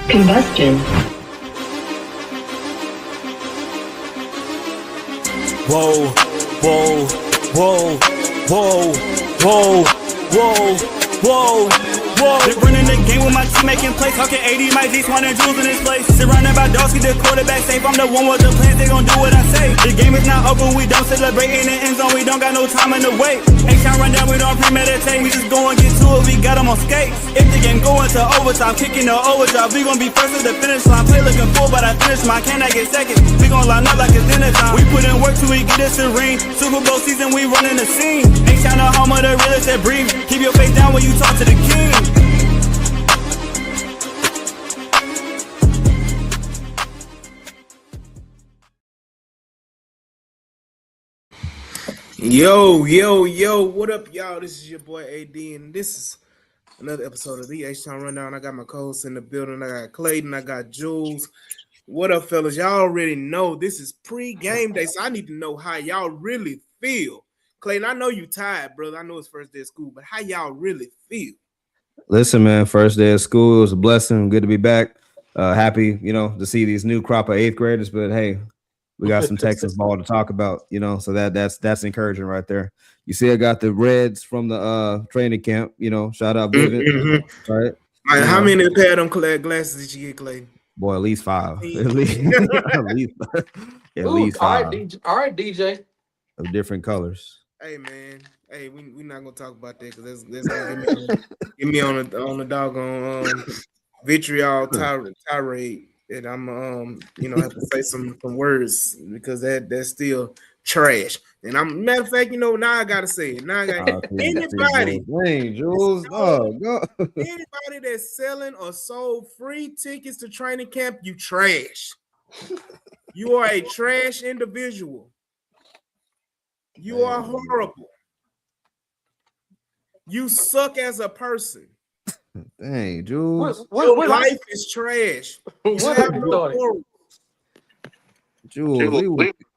Combustion. Whoa, whoa, whoa, whoa, whoa, whoa, whoa, whoa. They running the game with my team making plays. Talking 80, my G's, wanting jewels in this place. Surrounded by dogs, keep the quarterback safe. I'm the one with the plans, they gon' do what I say. The game is not over, we don't celebrate in the end zone. We don't got no time in the wait. H-Town run down, we don't premeditate. We just go and get to it, we got them on skates. If the game going to overtime, kicking the overdrive, we gon' be first at the finish line. Play looking full, but I finish mine. Can I get second? We gon' line up like it's dinner time. We put in work till we get us a ring. Super Bowl season, we running the scene. H-Town the home of the realest that breathe. Keep your face down when you talk to the king. Yo, what up, y'all? This is your boy AD, and this is another episode of the H-Town Rundown. I got my co-hosts in the building. I got Clayton, I got Jules. What up, fellas? Y'all already know this is pre-game day, so I need to know how y'all really feel. Clayton, I know you tired, brother. I know it's first day of school, but how y'all really feel? Listen, man, first day of school, it was a blessing. Good to be back. Happy, to see these new crop of eighth graders, but hey, we got some Texans ball to talk about, so that's encouraging right there. You see, I got the Reds from the training camp, shout out Vivid. Mm-hmm. Right. How many pair of them glasses did you get, Clayton? Boy, at least 5. At least 5. All right, DJ. Of different colors. Hey, man. Hey, we're not gonna talk about that because that's gonna get me on the doggone vitriol tirade. And I'm have to say some words because that's still trash. And matter of fact, now I gotta say it. Now I got anybody that's selling or sold free tickets to training camp, you trash. You are a trash individual. You are horrible. You suck as a person. Dang, Jules. Your life is trash. Jules,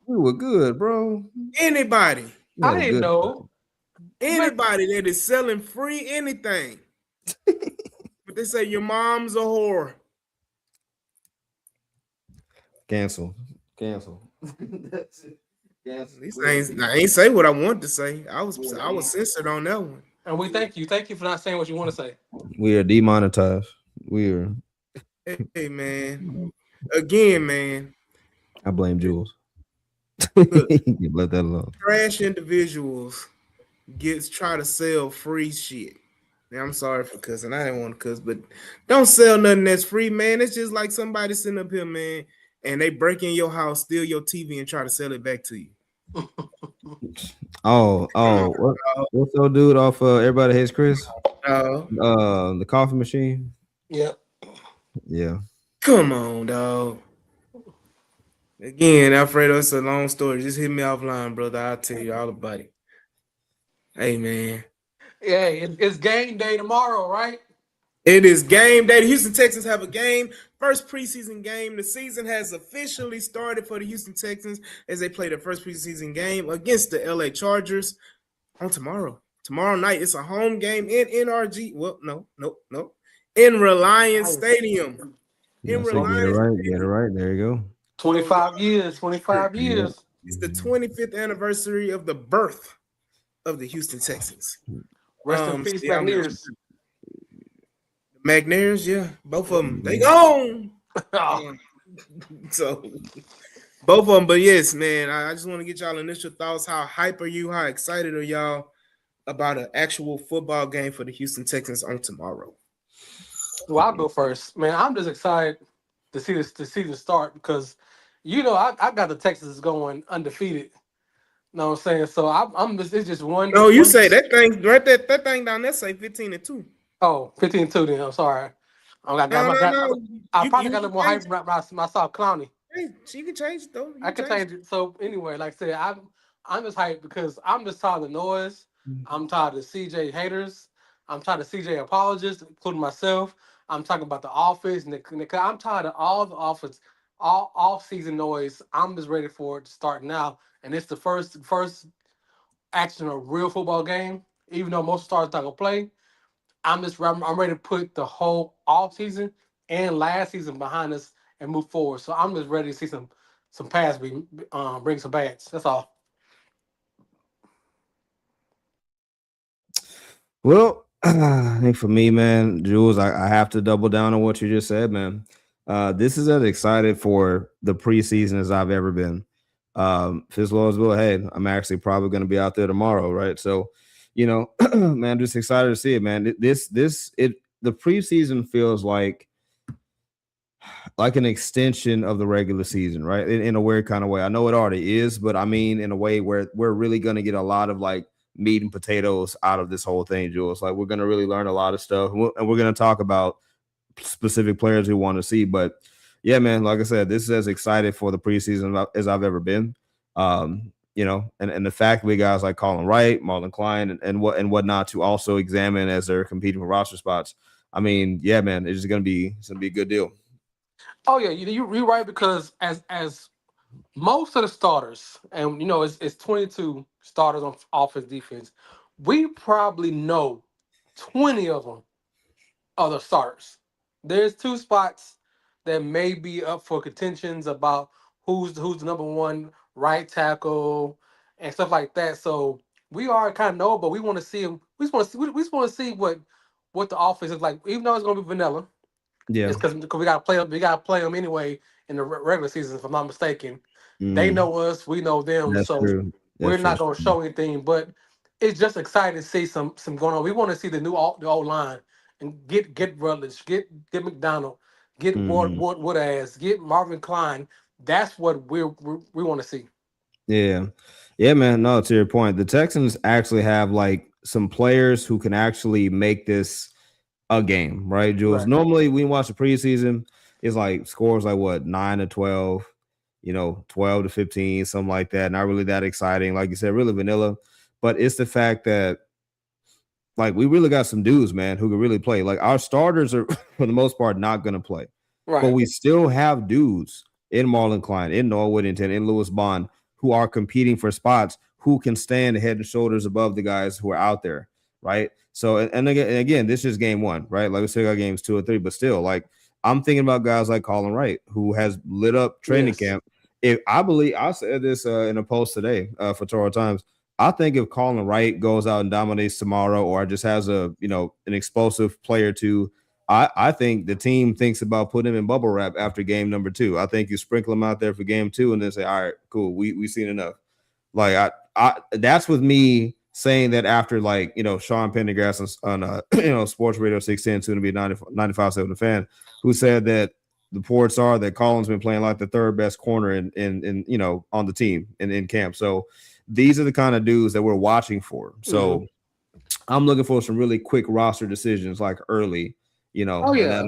we were good, bro. Anybody. I didn't know. Anybody that is selling free anything. But they say your mom's a whore. Cancel. That's it. I ain't say what I wanted to say. I was censored on that one. And we thank you. Thank you for not saying what you want to say. We are demonetized. We are. Hey, man. Again, man. I blame Jules. You let that alone. Trash individuals try to sell free shit. Now, I'm sorry for cussing. I didn't want to cuss, but don't sell nothing that's free, man. It's just like somebody sitting up here, man, and they break in your house, steal your TV, and try to sell it back to you. What's that dude off Everybody Hates Chris? The coffee machine. Yep. Yeah. Come on, dog. Again, Alfredo, it's a long story. Just hit me offline, brother. I'll tell you all about it. Hey, man. Yeah, it's game day tomorrow, right? It is game day. The Houston Texans have a game. First preseason game. The season has officially started for the Houston Texans as they play their first preseason game against the LA Chargers on tomorrow. Tomorrow night, it's a home game in NRG. Well, no. In Reliance Stadium. Get it right. There you go. 25 years. It's the 25th anniversary of the birth of the Houston Texans. Rest in peace, McNair's. McNair's, yeah, both of them. They gone. So both of them, but yes, man. I just want to get y'all initial thoughts. How hype are you? How excited are y'all about an actual football game for the Houston Texans on tomorrow? Well, I'll go first, man. I'm just excited to see the start because I got the Texans going undefeated. You know what I'm saying? So I'm just it's just one. No, you say that thing right there. That thing down there say 15-2. Oh, 15-2 then. I'm sorry. I probably got a little more hype around myself, Clowney. Hey, you can change it though. I can change it. So anyway, like I said, I'm just hyped because I'm just tired of the noise. I'm tired of the CJ haters. I'm tired of CJ apologists, including myself. I'm talking about the offense. I'm tired of all the offense, all off-season noise. I'm just ready for it to start now. And it's the first action of a real football game. Even though most stars not gonna play, I'm ready to put the whole off season and last season behind us and move forward. So I'm just ready to see some pass bring some bats. That's all. Well, I think for me, man, Jules, I have to double down on what you just said, man. This is as excited for the preseason as I've ever been. Fizzle as well. Hey, I'm actually probably going to be out there tomorrow, right? So, man, just excited to see it, man. The preseason feels like an extension of the regular season, right? In a weird kind of way. I know it already is, but I mean, in a way where we're really going to get a lot of like meat and potatoes out of this whole thing, Jules. Like we're going to really learn a lot of stuff, and we're going to talk about specific players we want to see. But yeah, man, like I said, this is as excited for the preseason as I've ever been. And the fact we guys like Colin Wright, Marlon Klein, and whatnot to also examine as they're competing for roster spots. I mean, yeah, man, it's going to be a good deal. Oh yeah, you're right because as most of the starters, and it's 22 starters on offense defense, we probably know 20 of them are the starters. There's two spots that may be up for contentions about who's the number one right tackle and stuff like that. So we are kind of know, but we want to see them. We just want to see what the offense is like, even though it's going to be vanilla. Yeah, It's because we got to play them. We got to play them anyway in the regular season, if I'm not mistaken. They mm, know us, we know them, that's so true. we're That's true. not going to show anything. But it's just exciting to see some going on. We want to see the old line and get Rutledge, get McDonald, get Mhm. Woodass, get Marvin Klein. That's what we want to see. Yeah. Yeah, man. No, to your point, the Texans actually have like some players who can actually make this a game, right, Jules? Right. Normally, we watch the preseason, it's like scores like what 9-12, 12-15, something like that. Not really that exciting, like you said, really vanilla. But it's the fact that like we really got some dudes, man, who can really play. Like our starters are for the most part not going to play, but Right. we still have dudes in Marlon Klein, in Noah Whittington, in Lewis Bond who are competing for spots who can stand head and shoulders above the guys who are out there, right? So and again, this is game one, right? Like we still got games 2 or 3, but still, like I'm thinking about guys like Colin Wright, who has lit up training Yes. camp. If I believe I said this in a post today for Toro Times. I think if Colin Wright goes out and dominates tomorrow, or just has an explosive player to, I think the team thinks about putting him in bubble wrap after game number 2. I think you sprinkle him out there for game 2 and then say, all right, cool, we seen enough. Like I that's with me saying that after Sean Pendergrass on Sports Radio 610, soon to be 95.7 The Fan, who said that the reports are that Colin's been playing like the third best corner in on the team in camp. So these are the kind of dudes that we're watching for. So I'm looking for some really quick roster decisions like early, Oh and yeah.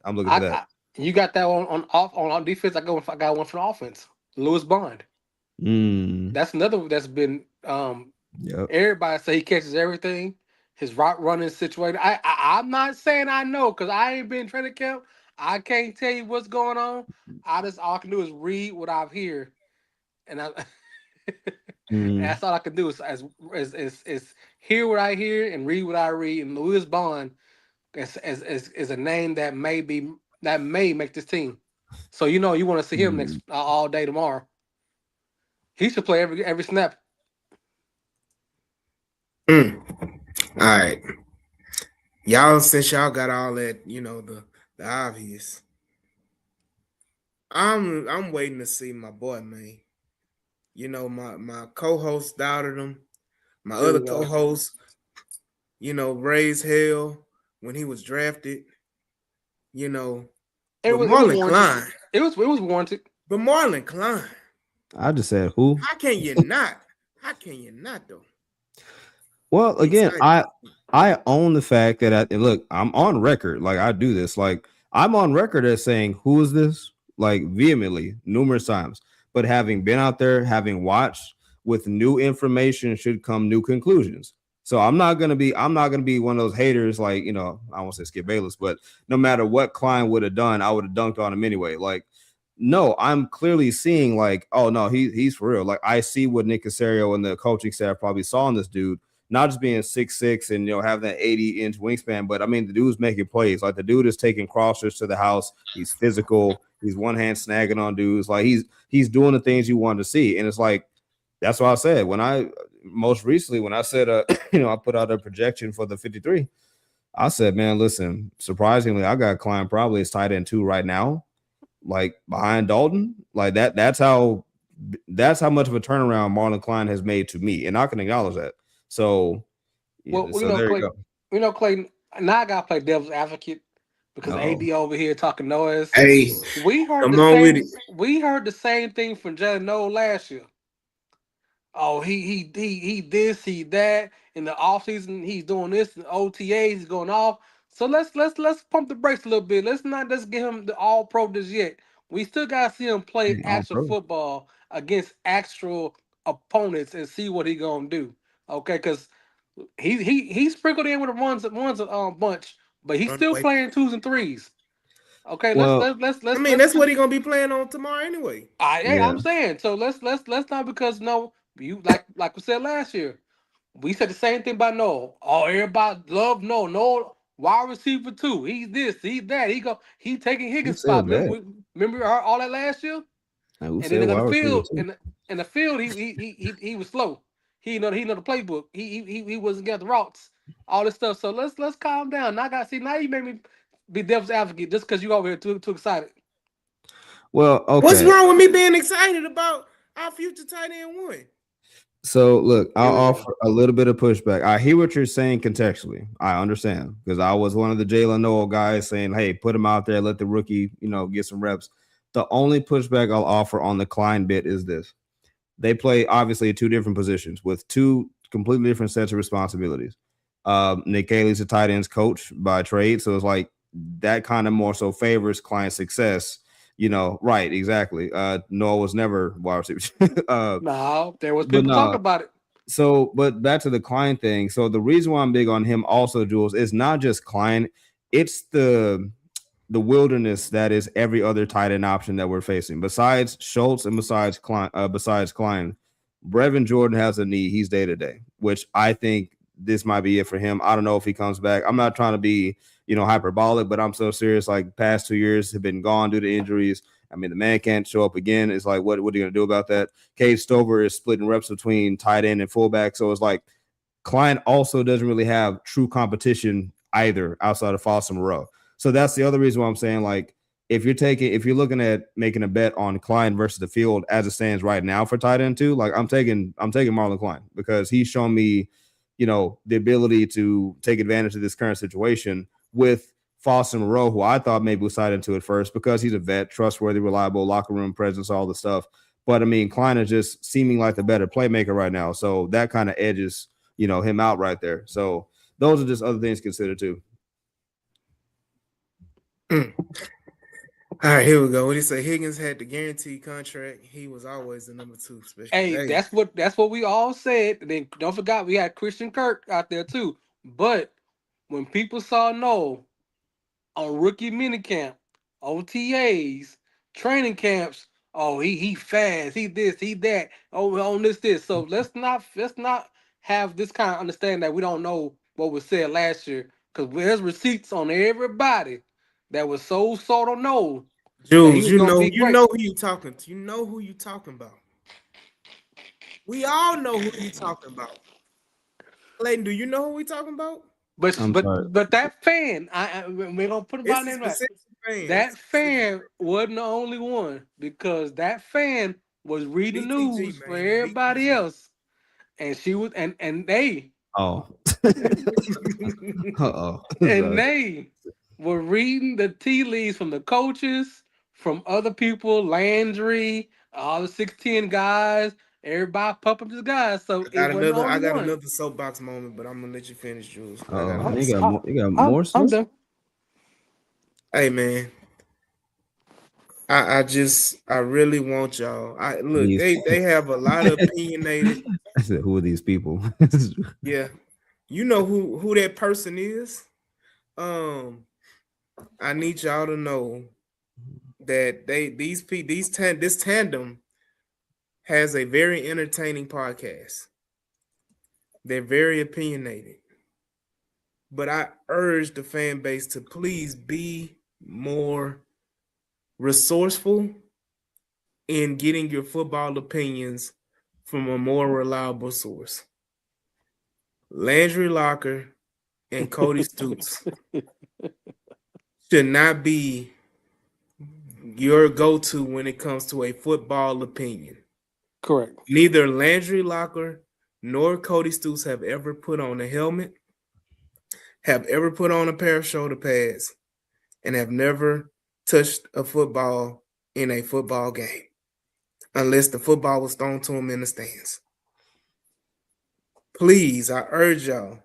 I'm looking for that. You got that on defense. I got one for the offense. Lewis Bond. That's another that's been Yep. everybody say he catches everything. His route running situation. I'm not saying I know because I ain't been in training camp. I can't tell you what's going on. All I can do is read what I've hear, and that's all I can do is hear what I hear and read what I read. And Lewis Bond is a name that may make this team. So you want to see him next all day tomorrow. He should play every snap. All right, y'all. Since y'all got all that, the obvious. I'm waiting to see my boy, man. My co-host doubted him. My There other we go. co-host, raised hell when he was drafted. It But was Marlon warranted. Klein. It was warranted. But Marlon Klein. I just said who? How can you not? How can you not though? Well, again, Excited. I own the fact that look, I'm on record. Like I do this. Like I'm on record as saying, who is this? Like vehemently, numerous times. But having been out there, having watched, with new information should come new conclusions. So I'm not gonna be one of those haters, like I won't say Skip Bayless, but no matter what Klein would have done, I would have dunked on him anyway. Like, no, I'm clearly seeing like, oh no, he's for real. Like I see what Nick Casario and the coaching staff probably saw in this dude not just being 6'6" and have that 80-inch wingspan, but I mean the dude's making plays. Like the dude is taking crossers to the house. He's physical. He's one hand snagging on dudes. Like he's doing the things you want to see, and it's like that's what I said when I said I put out a projection for the 53. I said, man, listen, surprisingly, I got Klein probably as tight end 2 right now, like behind Dalton. Like that's how much of a turnaround Marlon Klein has made to me, and I can acknowledge that. So, Well, there you go. Clayton, now I gotta play devil's advocate because AD over here talking noise. Hey, We heard come on with it. We heard the same thing from Jalen Noel last year. Oh, he this, he that. In the offseason, he's doing this, in OTAs, he's going off. So let's pump the brakes a little bit. Let's not just get him the all pro just yet. We still gotta see him play actual football against actual opponents and see what he gonna do. Okay, because he sprinkled in with a runs bunch, but he's still playing 2s and 3s. Okay, let's. I mean, that's what he's gonna be playing on tomorrow anyway. I'm saying so. Let's not, because you like we said last year. We said the same thing about Noel. Oh, everybody love Noel. Noel wide receiver 2. He's this, he's that. He taking Higgins' spot. Remember all that last year? And then in the field, in the field, he was slow. He know the playbook. He wasn't getting the routes, all this stuff. So let's calm down. Now now you made me be devil's advocate just because you over here too excited. Well, okay. What's wrong with me being excited about our future tight end 1? So look, I'll offer a little bit of pushback. I hear what you're saying contextually. I understand because I was one of the Jalen Noel guys saying, "Hey, put him out there, let the rookie, get some reps." The only pushback I'll offer on the Klein bit is this: they play obviously 2 different positions with 2 completely different sets of responsibilities. Nick Haley's a tight ends coach by trade, so it's like that kind of more so favors Klein's success. Right, exactly. Noah was never wide receiver. No, there was people talking about it. So, but back to the Klein thing. So the reason why I'm big on him also, Jules, is not just Klein, it's the wilderness that is every other tight end option that we're facing. Besides Schultz and besides Klein, Brevin Jordan has a knee. He's day to day, which I think this might be it for him. I don't know if he comes back. I'm not trying to be hyperbolic, but I'm so serious. Like past 2 years have been gone due to injuries. I mean, the man can't show up again. It's like, what are you going to do about that? Cade Stover is splitting reps between tight end and fullback. So it's like Klein also doesn't really have true competition either outside of Foster Moreau. So that's the other reason why I'm saying, like, if you're looking at making a bet on Klein versus the field as it stands right now for tight end 2, like I'm taking Marlon Klein because he's shown me, the ability to take advantage of this current situation with Foster Moreau, who I thought maybe was signed into it first because he's a vet, trustworthy, reliable, locker room presence, all the stuff. But I mean, Klein is just seeming like the better playmaker right now. So that kind of edges, him out right there. So those are just other things considered too. All right, here we go. What do you say? Higgins had the guaranteed contract. He was always the number 2. Hey, that's what we all said. And then don't forget we had Christian Kirk out there too. But when people saw Noel on rookie minicamp, OTAs, training camps, oh he fast, he this, he that, on this. So let's not have this kind of understanding that we don't know what was said last year, because there's receipts on everybody that was so on Noel. Jules, you know who you talking to. You know who you talking about. We all know who you talking about. Clayton, do you know who we talking about? But that fan, we're gonna put about in that. That fan wasn't the only one, because that fan was reading the news for everybody else, and she was and they and they were reading the tea leaves from the coaches, from other people, Landry, all the 6'10" guys, everybody pumping the guys. So I got another soapbox moment, but I'm gonna let you finish, Jules. You got more stuff? I'm done. Hey man, I really want y'all. Look, they have a lot of opinionated. I said, who are these people? Yeah, you know who that person is. I need y'all to know that this tandem has a very entertaining podcast. They're very opinionated. But I urge the fan base to please be more resourceful in getting your football opinions from a more reliable source. Landry Locker and Cody Stoops should not be your go-to when it comes to a football opinion. Correct. Neither Landry Locker nor Cody Stoops have ever put on a helmet, have ever put on a pair of shoulder pads, and have never touched a football in a football game unless the football was thrown to them in the stands. Please, I urge y'all,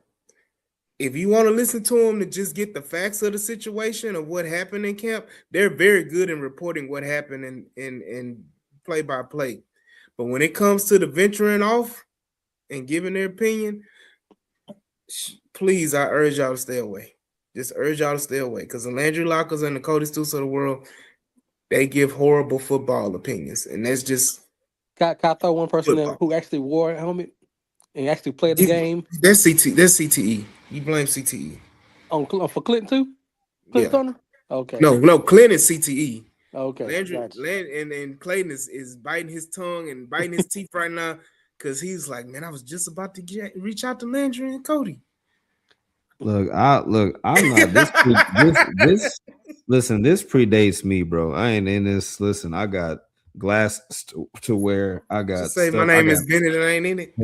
if you want to listen to them to just get the facts of the situation of what happened in camp, they're very good in reporting what happened in play by play. But when it comes to the venturing off and giving their opinion, please, I urge y'all to stay away. Just urge y'all to stay away because the Landry Lockers and the Cody Stoops of the world, they give horrible football opinions, and that's just. Can I throw one person football. who actually wore a helmet and actually played the game? That's CTE. You blame CTE For Clinton too? Clinton Turner? Okay. No, Clinton is CTE. Okay. Landry and Clayton is biting his tongue and biting his teeth right now because he's like, man, I was just about to reach out to Landry and Cody. I'm not this listen, this predates me, bro. I ain't in this. Listen, I got glasses to wear. I got just say my name is Bennett and I ain't in it.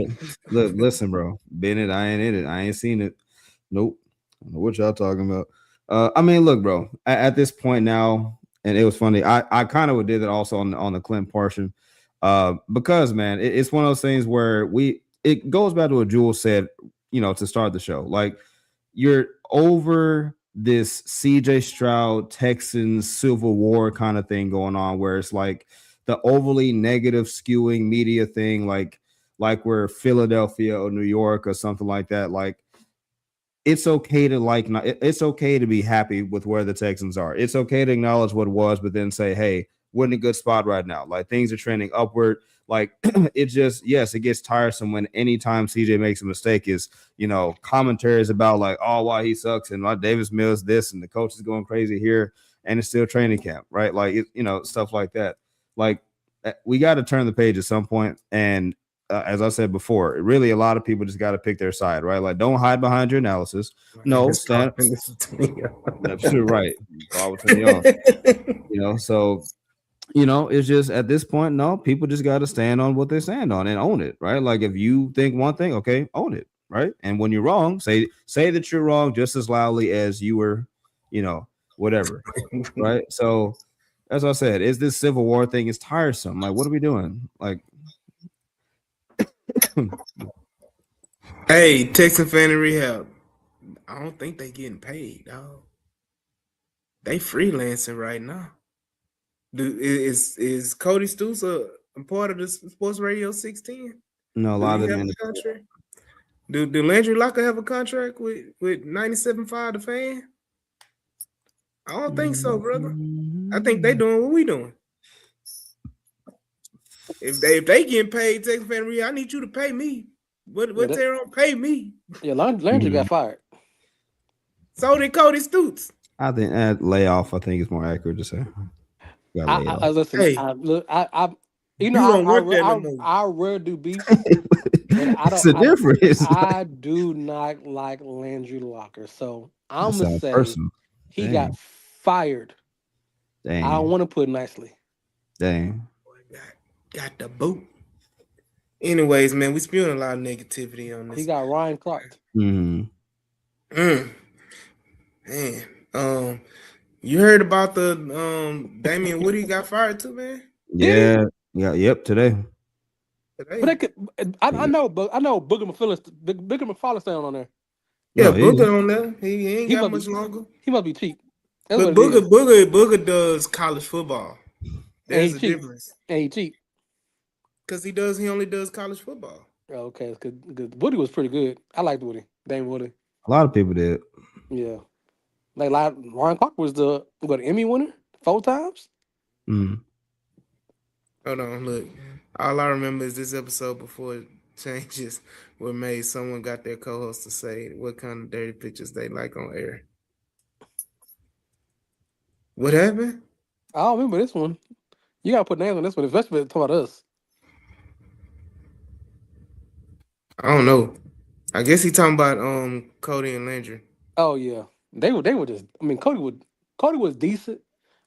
Look, listen, bro. Bennett, I ain't in it. I ain't seen it. Nope. I don't know what y'all talking about. I mean, look, bro, at this point now, and it was funny. I kind of did it also on the Clint portion. Because man, it's one of those things where it goes back to what Jules said, to start the show. Like, you're over this CJ Stroud Texans Civil War kind of thing going on, where it's like the overly negative skewing media thing, like we're Philadelphia or New York or something like that. Like, it's okay to it's okay to be happy with where the Texans are. It's okay to acknowledge what was, but then say, hey, we're in a good spot right now. Like, things are trending upward. Like, it just, yes, it gets tiresome when anytime CJ makes a mistake is, commentaries about like, oh, why he sucks and why Davis Mills this and the coach is going crazy here and it's still training camp, right? Like, stuff like that. Like, we got to turn the page at some point. And as I said before, really a lot of people just got to pick their side, right? Like, don't hide behind your analysis. No, stand. That's true, right? So. It's just at this point, no, people just got to stand on what they stand on and own it, right? Like, if you think one thing, okay, own it, right? And when you're wrong, say that you're wrong just as loudly as you were, whatever, right? So, as I said, is this Civil War thing is tiresome? Like, what are we doing? Like, hey, Texan fan in rehab, I don't think they getting paid, dog. They freelancing right now. Is Cody Stoops a part of the Sports Radio 610? No, a lot of them. Do Landry Locker have a contract with 97.5 The Fan? I don't think so, brother. I think they doing what we doing. If they getting paid, Texas Fan Real, I need you to pay me. What they don't pay me? Yeah, Landry got fired. So did Cody Stoops. I think layoff. I think is more accurate to say. Listen. Hey, I rarely do beef. It's a difference. I do not like Landry Locker, so I'm gonna say he got fired. Dang. I don't want to put it nicely. Dang. Got the boot. Anyways, man, we spewing a lot of negativity on this. He got Ryan Clark. Man, you heard about the Damian Woody got fired too, man? Yeah. Yep. Today. But I know Booger McFarland's down on there. Yeah, Booger on there. He ain't got much longer. He must be cheap. But Booger does college football. There's a difference. And he cheap. Because he only does college football. Okay, because Woody was pretty good. I liked Woody. Dame Woody. A lot of people did. Yeah. Like Ryan Clark was the Emmy winner 4 times. Hold on, look. All I remember is this episode before changes were made. Someone got their co-host to say what kind of dirty pictures they like on air. What happened? I don't remember this one. You gotta put names on this one, especially talking about us. I don't know. I guess he talking about Cody and Landry. Oh yeah, they were just. I mean, Cody was decent.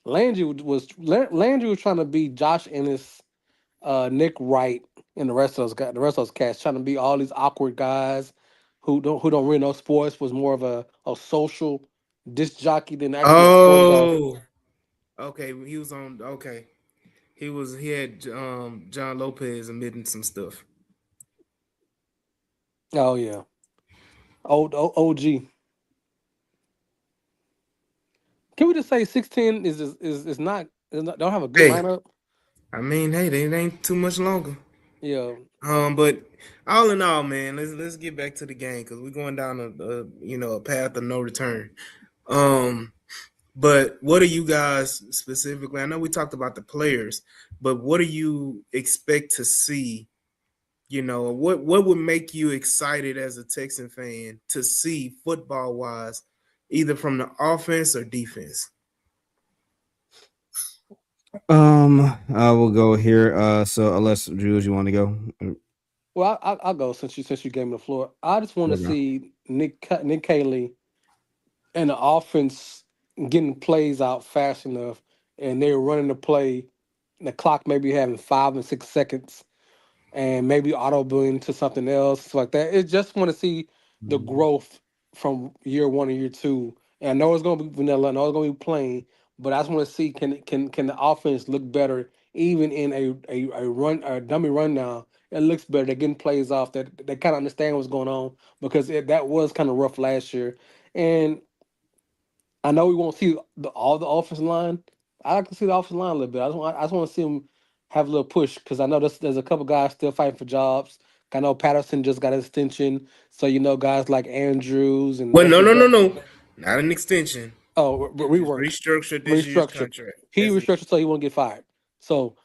Landry was trying to be Josh Ennis, Nick Wright, and the rest of those guys. The rest of those cats trying to be all these awkward guys who don't really know sports. Was more of a social disc jockey than actually a sport guy. Oh, okay. He was on. Okay, he had John Lopez admitting some stuff. Oh yeah, OG. Can we just say 16 is not don't have a good Hey, lineup? I mean, hey, they ain't too much longer. Yeah. But all in all, man, let's get back to the game because we're going down a path of no return. Um, but what are you guys specifically? I know we talked about the players, but what do you expect to see? What would make you excited as a Texan fan to see football wise, either from the offense or defense? I will go here. So unless Jules, you want to go? Well, I'll go since you gave me the floor. I just want to Okay. see Nick Cayley and the offense getting plays out fast enough, and they're running the play. And the clock maybe having 5 and 6 seconds, and maybe auto building to something else stuff like that. It just want to see the growth from year one and year two. And I know it's gonna be vanilla. I know it's gonna be plain, but I just want to see can the offense look better even in a dummy rundown. It looks better. They're getting plays off that they kind of understand what's going on because that was kind of rough last year. And I know we won't see all the offensive line. I like to see the offensive line a little bit. I just want to see them have a little push because I know there's a couple guys still fighting for jobs. I know Patterson just got an extension, so guys like Andrews and Well, no, Wesley. no, no, no, not an extension. Oh, They just rework, restructured this year's restructure. contract. He That's it. restructured so he won't get fired. So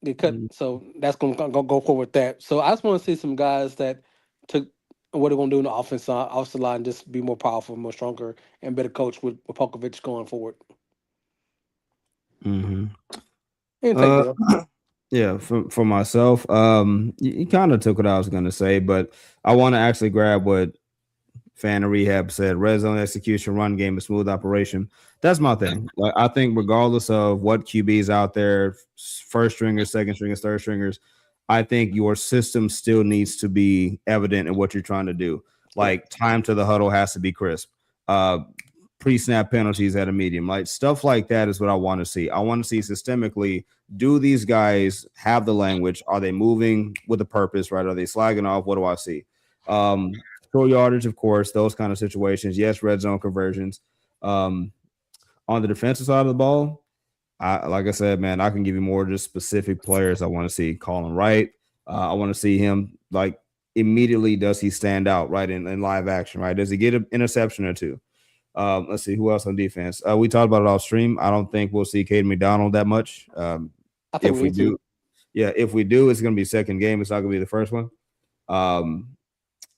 they cut. Mhm. So that's gonna go forward with that. So I just want to see some guys that took what they're gonna do in the offensive line, just be more powerful, more stronger, and better coach with Pokovich going forward. Mhm. And take Uh, Dale. yeah. For myself, you kind of took what I was gonna say, but I want to actually grab what Fan of Rehab said. Red zone execution, run game, a smooth operation. That's my thing. Like I think, regardless of what QBs out there, first stringers, second stringers, third stringers, I think your system still needs to be evident in what you're trying to do. Yeah. Like time to the huddle has to be crisp. Uh, Pre-snap penalties at a medium, like stuff like that is what I want to see. I want to see systemically, do these guys have the language? Are they moving with a purpose? Right? Are they slagging off? What do I see? Short yardage, of course, those kind of situations. Yes, red zone conversions. Um, on the defensive side of the ball, like I said, man, I can give you more just specific players I want to see. Colin Wright, I want to see him like immediately. Does he stand out right in live action? Right? Does he get an interception or two? Let's see who else on defense. We talked about it off stream. I don't think we'll see Caden McDonald that much. I think If we we need to. do, yeah, if we do, it's going to be second game. It's not going to be the first one. Um,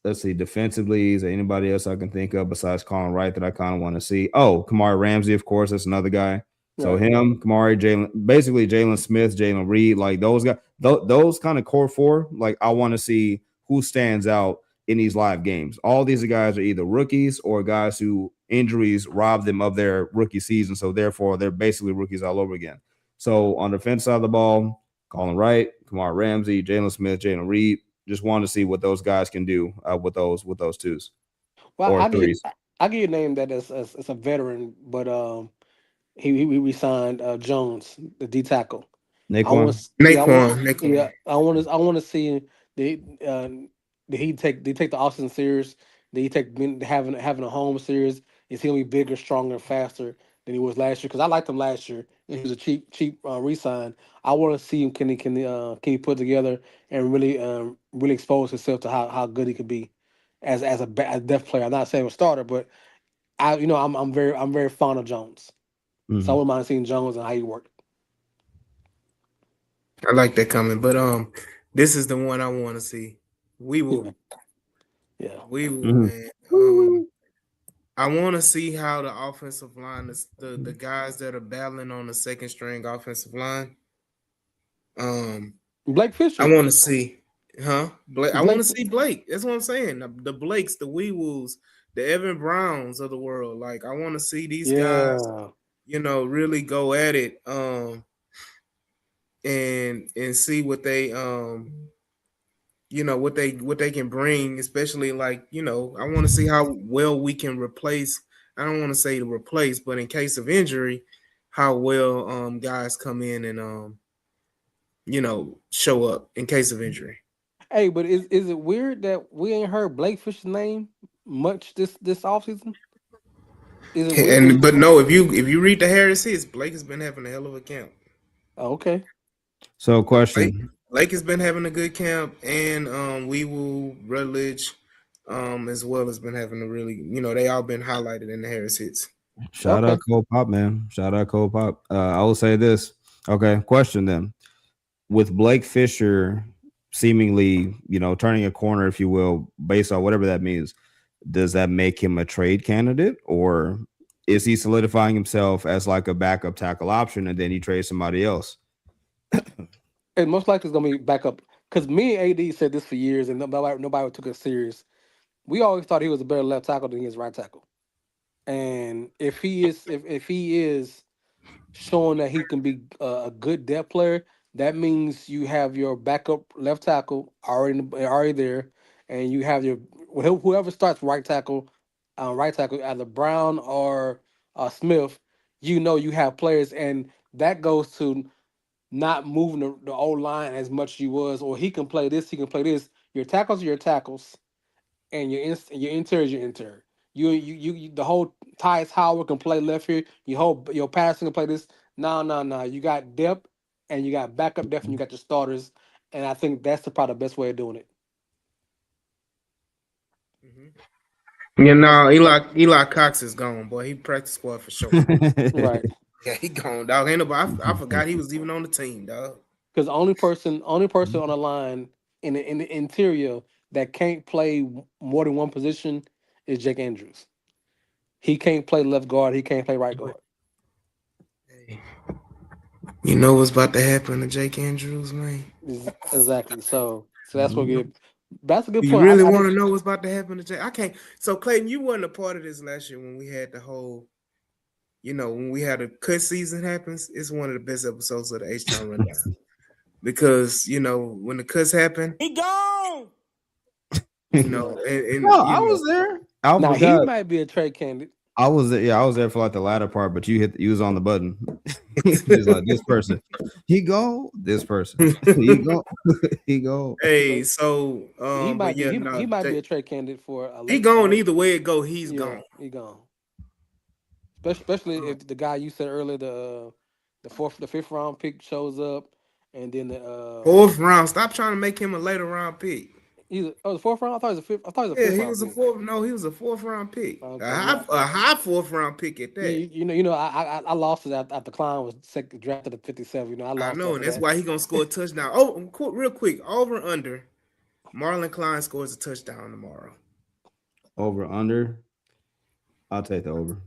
let's see, defensively, is there anybody else I can think of besides Colin Wright that I kind of want to see? Oh, Kamari Ramsey, of course, that's another guy. So Right. him, Kamari, basically Jalen Smith, Jalen Reed, like those guys, those kind of core four. Like I want to see who stands out in these live games. All these guys are either rookies or guys who injuries robbed them of their rookie season, so therefore they're basically rookies all over again. So on the defense side of the ball, Colin Wright, Kamari Ramsey, Jalen Smith, Jalen Reed, just want to see what those guys can do with those twos Well, or threes. I give you a name that is a veteran, but he resigned Jones, the D tackle. I want Naquan. to, yeah, Naquan. I want to see the did he take the Austin serious? Did he take having a home series? Is he gonna be bigger, stronger, faster than he was last year? Because I liked him last year. And he was a cheap resign. I want to see him can he put together and really expose himself to how good he could be as a depth player. I'm not saying a starter, but I'm very fond of Jones. So I Mhm. wouldn't mind seeing Jones and how he worked. I like that comment, but this is the one I want to see. We will. Yeah. We will, Mhm. man. I want to see how the offensive line is the guys that are battling on the second string offensive line. Blake I Fisher. want to see, Blake. I want Blake. to see Blake. That's what I'm saying. The Blakes, the Wee Woos, the Evan Browns of the world. Like I want to see these guys, Yeah. really go at it. And see what they what they can bring, especially like I want to see how well we can replace. I don't want to say to replace, but in case of injury, how well guys come in and show up in case of injury. Hey, but is it weird that we ain't heard Blake Fisher's name much this offseason? Is it weird? And but no, if you read the Harris hits, Blake has been having a hell of a camp. Oh, okay. So, Blake, question. Blake has been having a good camp, and we will Rutledge as well has been having a really they all been highlighted in the Harris hits. Shout Okay. out Cole Pop, man. Shout out Cole Pop. I will say this. Okay, question then. With Blake Fisher seemingly, turning a corner, if you will, based on whatever that means, does that make him a trade candidate, or is he solidifying himself as like a backup tackle option and then he trades somebody else? And most likely it's gonna be back up because me and AD said this for years, and nobody took it serious. We always thought he was a better left tackle than he is right tackle. And if he is showing that he can be a good depth player, that means you have your backup left tackle already there, and you have your whoever starts right tackle either Brown or Smith. You have players, and that goes to not moving the old line as much as you was, or he can play this, he can play this. Your tackles are your tackles, and your interior is your interior. The whole Tyus Howard can play left here. Your passing can play this. No, no, no. You got depth, and you got backup depth, and you got your starters. And I think that's probably the best way of doing it. That's Eli Cox is gone, boy. He practice squad for sure. right. Yeah, he gone, dog. Ain't nobody. I forgot he was even on the team, dog. Because the only person on the line in the interior that can't play more than one position is Jake Andrews. He can't play left guard. He can't play right guard. Hey, you know what's about to happen to Jake Andrews, man? Exactly. So that's what get. That's a Do good you point. really I want to just know what's about to happen to Jake? I can't. So Clayton, you wasn't a part of this last year when we had the whole. When we had a cut season happens, it's one of the best episodes of the H Town Rundown because when the cuts happen, He gone. and No, I was there. I now he forgot. might be a trade candidate. I was there. Yeah, I was there for like the latter part, but you was on the button. Just like this person. He go, this person. He go, he go. hey, But so he but might be yeah, he no, might be a trade candidate for a he late. gone either way it go, he's Yeah, gone. he gone. Especially if the guy you said earlier, the fifth round pick shows up, and then Fourth round. Stop trying to make him a later round pick. the fourth round. I thought it was a fifth. I thought it was a Yeah, fifth he round was a pick. fourth. No, he was a fourth round pick. Okay, yeah. A high fourth round pick at You, that. you know, I lost it after Klein was second drafted at 57. I I lost know, after and that's that. why he gonna score a touchdown. Oh, real quick, over under. Marlon Klein scores a touchdown tomorrow. Over under. I'll take the over.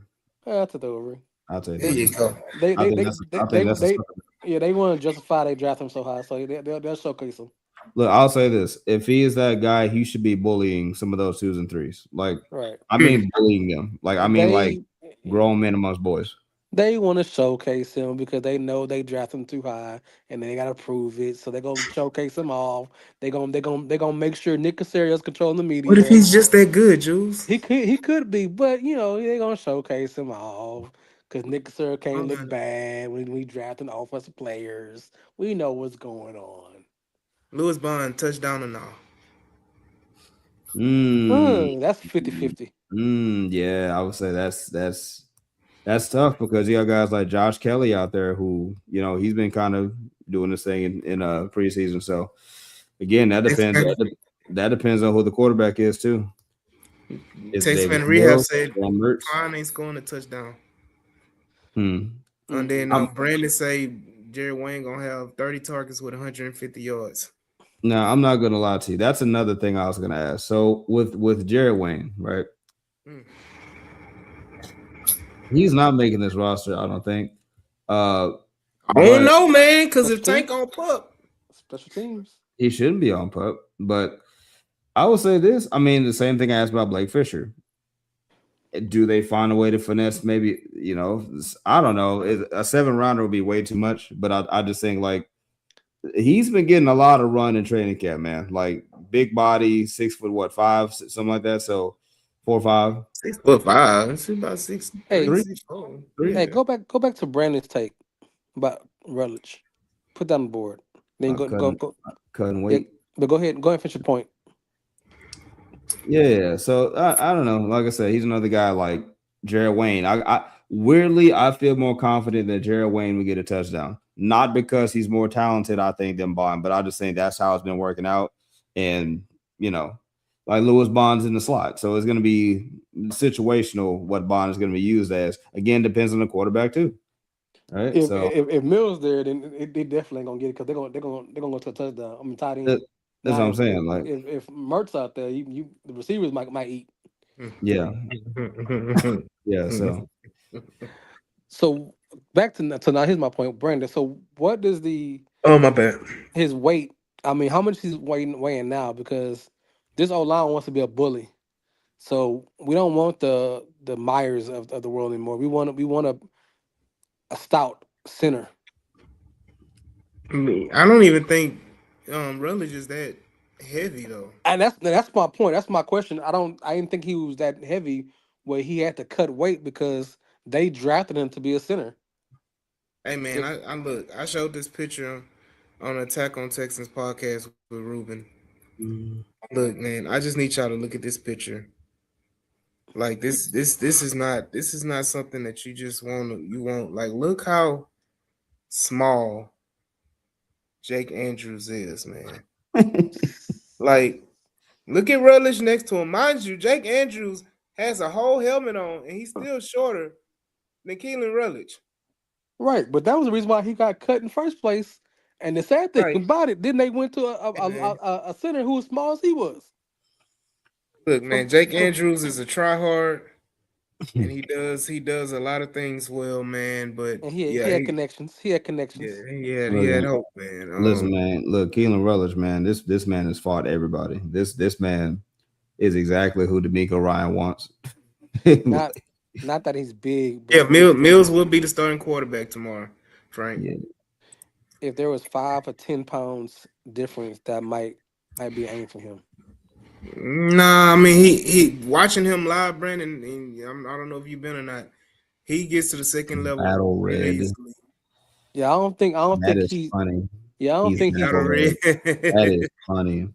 That's it over. I'll take There the you over. go. They I they think they that's. they I they, think that's. they yeah, they want to justify they draft him so high, so they'll showcase him. Look, I'll say this: if he is that guy, he should be bullying some of those twos and threes. Like, Right. I mean, bullying them. Like, I mean, like They grown men amongst boys. they want to showcase him because they know they draft him too high and they gotta prove it. So they're gonna showcase him off. They're gonna make sure Nick Casario is controlling the What if media. he's just that good, Jules? He could be, but they're gonna showcase him off because Nick Casario can't Hold look on. bad when we drafting offensive players. We know what's going on. Lewis Bond touchdown and all. That's 50-50. Yeah, I would say that's tough because you got guys like Josh Kelly out there who he's been kind of doing this thing in preseason. So again, that depends. That depends on who the quarterback is too. Is Tex Davis Van Rehab Mills, said Jalen Hurts? Klein ain't scoring a touchdown. Hmm. And then I'm- Brandon say Jerry Wayne gonna have 30 targets with 150 yards. No, I'm not gonna lie to you. That's another thing I was gonna ask. So with Jared Wayne, right? Mm. He's not making this roster, I don't think. I don't But know, man, because if Special Tank on pup, Special teams. he shouldn't be on pup. But I will say this. I mean, the same thing I asked about Blake Fisher. Do they find a way to finesse? Maybe, I don't know. A 7 rounder would be way too much. But I just think like he's been getting a lot of run in training camp, man. Like big body, 6 foot, what, 5, something like that. So 4'5". 6'5". It's about 6'3", Hey, 6'4". hey, Yeah. go back to Brandon's take about Rutledge. Put that on the board. Then Couldn't couldn't Yeah, wait. but go ahead and finish your point. Yeah. So I don't know. Like I said, he's another guy like Jared Wayne. I weirdly I feel more confident that Jared Wayne will get a touchdown. Not because he's more talented, I think, than Bond, but I just think that's how it's been working out. And like Lewis Bond's in the slot. So it's gonna be situational what Bond is gonna be used as. Again, depends on the quarterback too. Right. So If Mills there, then they definitely ain't gonna get it because they're gonna go to a touchdown. I mean, tight that, end. that's Now, what I'm saying. Like, if Mertz out there, you the receivers might eat. yeah, yeah. So So back to now. Here's my point, Brandon. So what does Oh, my bad. his weight? I mean, how much he's weighing now? Because this old line wants to be a bully. So we don't want the Myers of the world anymore. We want a stout center. I don't even think Rutledge is that heavy though. And that's my point. That's my question. I didn't think he was that heavy where he had to cut weight because they drafted him to be a center. Hey man, If I showed this picture on Attack on Texans podcast with Ruben. Look, man, I just need y'all to look at this picture. Like this is not something that you want like look how small Jake Andrews is, man. Like look at Rutledge next to him. Mind you, Jake Andrews has a whole helmet on and he's still shorter than Keelan Rutledge. right, but that was the reason why he got cut in the first place. And the sad thing Right. about it, then they went to Hey, man. a center who was small as he was. Look, man, Jake So Andrews is a tryhard. And he does a lot of things well, man. But and he yeah, had connections. He had connections. he had hope, man. Listen, man. Look, Keelan Rutledge, man. This man has fought everybody. This man is exactly who D'Amico Ryan wants. Not that he's big, Yeah, but Mills will be the starting quarterback tomorrow, Frank. Yeah. if there was 5 or 10 pounds difference, that might be an aim for him. Nah, I mean he watching him live, Brandon. And I don't know if you've been or not. He gets to the second level Battle real Red. easily. Yeah, I don't think That is he. funny. Yeah, I don't He's think he's. Battle Red. That is funny.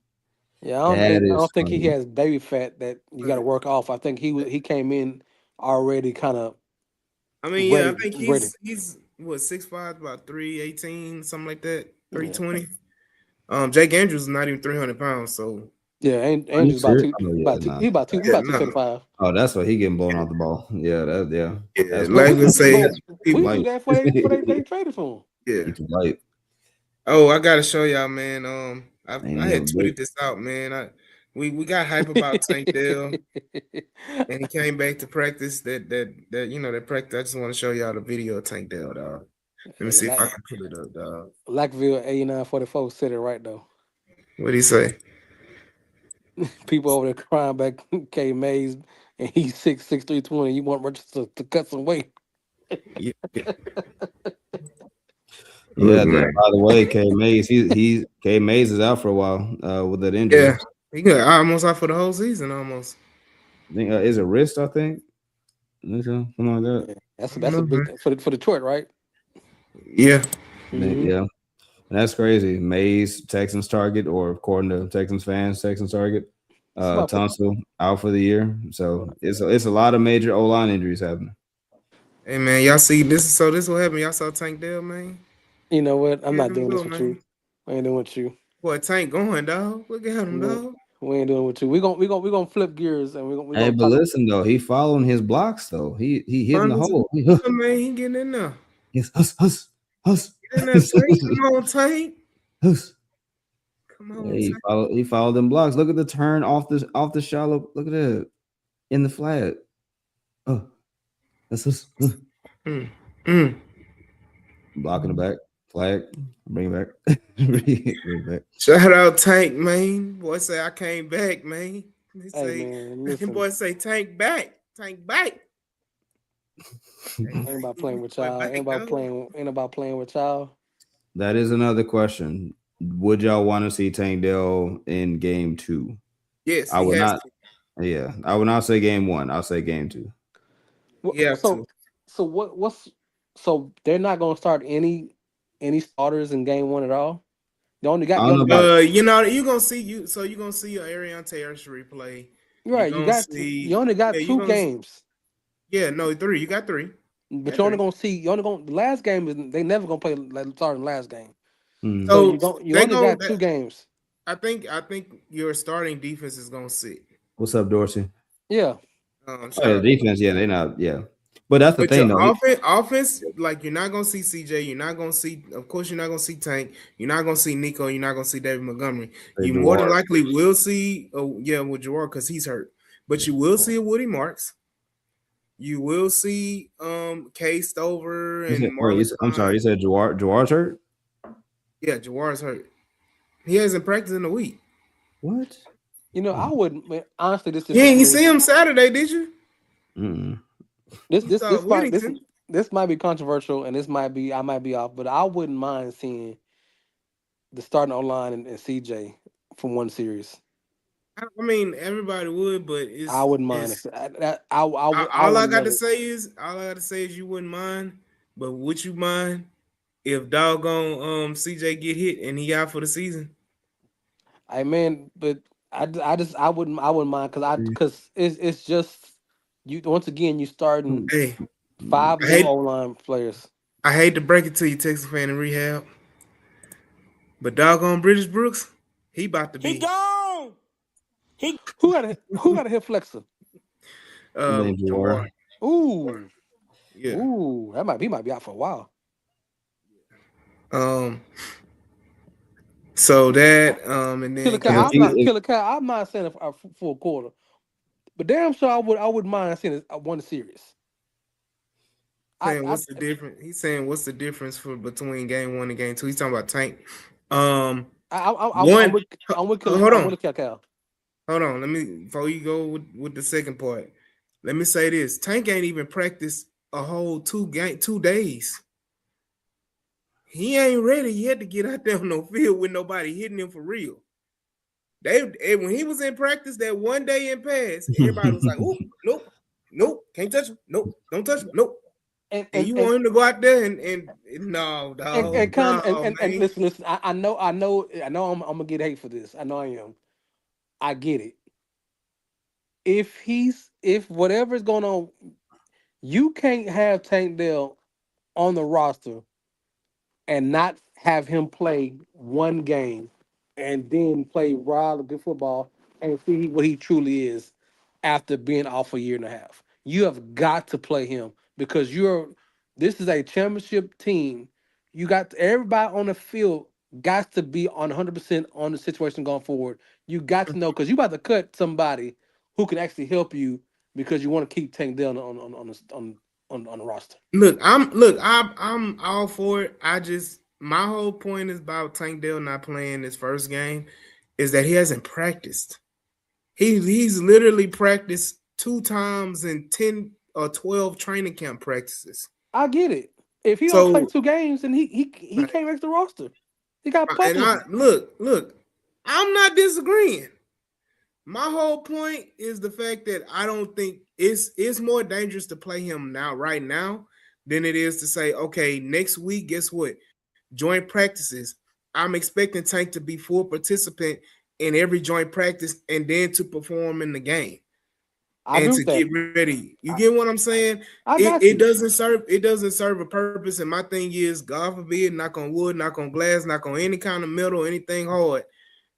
Yeah, That I is don't think he funny. has baby fat that you got to work off. I think he came in already kind of I mean, yeah, I think ready. he's what 6'5", about 318, something like that, Yeah, 320. Jake Andrews is not even 300 pounds, so yeah. Are you Andrew's serious? Oh yeah, nah. he about yeah, about no, 275. Oh, that's why he getting blown off the ball. Yeah, yeah, that's But like crazy. we say, we people, knew Light. that before they traded for him. yeah. He too light. Oh, I gotta show y'all, man. I Ain't had never tweeted big. this out, man. We got hype about Tank Dell, and he came back to practice. That practice. I just want to show y'all the video of Tank Dell, dog. Let me Hey, see if I can pull it up, dog. Lackville 8944 said it right though. What would he say? People over there crying back K Mays and he's 6'6", 320. You want Richards to cut some weight. Yeah, Yeah. look, man. By the way, K Mays, K Mays is out for a while with that injury. Yeah, he got almost out for the whole season, almost. I think is it wrist? I think. Something like that. Yeah, that's I don't know, a big man. for Detroit, right? Yeah, Mhm. Yeah, that's crazy. Mays Texans target, or according to Texans fans, Texans target. Tunsil out for the year, so it's a lot of major O line injuries happening. hey man, y'all see this? So this what happened? Y'all saw Tank Dell, man. You know what? I'm Look not at him doing go, this with you. man. I ain't doing with you. Boy, Tank going, dog. Look at him, dog. We ain't doing with you. We gonna flip gears and we Hey, gonna but talk. listen though, he following his blocks though. He hitting the Honest, hole. man, he getting in there. Yes, us. Get in there, Tank. Come on, Tank. Hus. Come on, Hey, Tank. he followed them blocks. Look at the turn off the shallow. Look at that in the flat. Oh, that's just Mm, mm. blocking the back flag. Bring it back. Bring it back. Shout out Tank, man. Boy say I came back, man. They Hey say, man, listen. boy say Tank back. Tank back. Ain't about playing with Boy y'all. back, dog. Ain't about playing with y'all. That is another question. Would y'all want to see Tank Dell in game 2? Yes, I he would has not. to. Yeah, I would not say game 1. I'll say game 2. He have to. So what's so they're not gonna start any starters in game 1 at all? I don't know about. You know, you're gonna see you're gonna see your Arian Tertiary play. You're Right, gonna see you only got you're two gonna games. no, 3. You got 3. You But got you're only 3. gonna see the last game is they never gonna play like starting last game. So So you they only go got 2 games. I think your starting defense is gonna sit. What's up, Dorsey? Yeah. Oh, Shout yeah, out. defense. Yeah, they not. Yeah, but that's the But your thing, though. offense, like you're not gonna see CJ, you're not gonna see, of course, you're not gonna see Tank, you're not gonna see Nico, you're not gonna see David Montgomery. You more than Jawar. likely will see, with Jawar because he's hurt, but you will see a Woody Marks. You will see K Stover and Marlon. I'm sorry. You said Jawar's hurt. Yeah, Jawar's hurt. He hasn't practiced in a week. What? I wouldn't honestly this is You just ain't me. see him Saturday, did you? Mm-mm. You saw Whittington. This might be controversial and I might be off, but I wouldn't mind seeing the starting online and CJ from one series. I mean, everybody would, but I wouldn't mind it's if I all I would got love to it. say is you wouldn't mind, but would you mind if doggone CJ get hit and he out for the season? I mean, but I wouldn't mind because it's just you once again you starting Hey, 5 I of them hate O line players. I hate to break it to you, Texas fan in rehab, but doggone British Brooks, he about to be gone. Who got a hip flexor? His name's Jawar. Jawar. Ooh, Yeah. that might be out for a while. So that and then Killer Cat. I'm not saying a full quarter, but damn sure I wouldn't mind seeing one series. saying what's the difference? He's saying what's the difference for between game 1 and game 2? He's talking about Tank. I'm One. with Killer. Hold I'm on. with Killer Cat. Hold on. Let me before you go with the second part. Let me say this: Tank ain't even practiced a whole 2 days. He ain't ready yet to get out there on no field with nobody hitting him for real. When he was in practice that one day in pass, everybody was like, "Oh, nope, can't touch him. Nope, don't touch him. Nope." And you want him to go out there and no, dog, and listen. I know. I'm gonna get hate for this. I know I am. I get it. If whatever's going on, you can't have Tank Dell on the roster and not have him play one game and then play wild good football and see what he truly is after being off a year and a half. You have got to play him because this is a championship team. You got everybody on the field got to be on 100% on the situation going forward. You got to know because you about to cut somebody who can actually help you because you want to keep Tank Dell on the roster. I'm all for it. My whole point is about Tank Dell not playing his first game is that he hasn't practiced. He's literally practiced 2 times in 10 or 12 training camp practices. I get it. If he don't play 2 games, then he can't make the roster. He got and look, I'm not disagreeing. My whole point is the fact that I don't think it's more dangerous to play him right now than it is to say, okay, next week, guess what? Joint practices. I'm expecting Tank to be full participant in every joint practice and then to perform in the game. And to get ready. You get what I'm saying? It doesn't serve a purpose. And my thing is, God forbid, knock on wood, knock on glass, knock on any kind of metal, anything hard,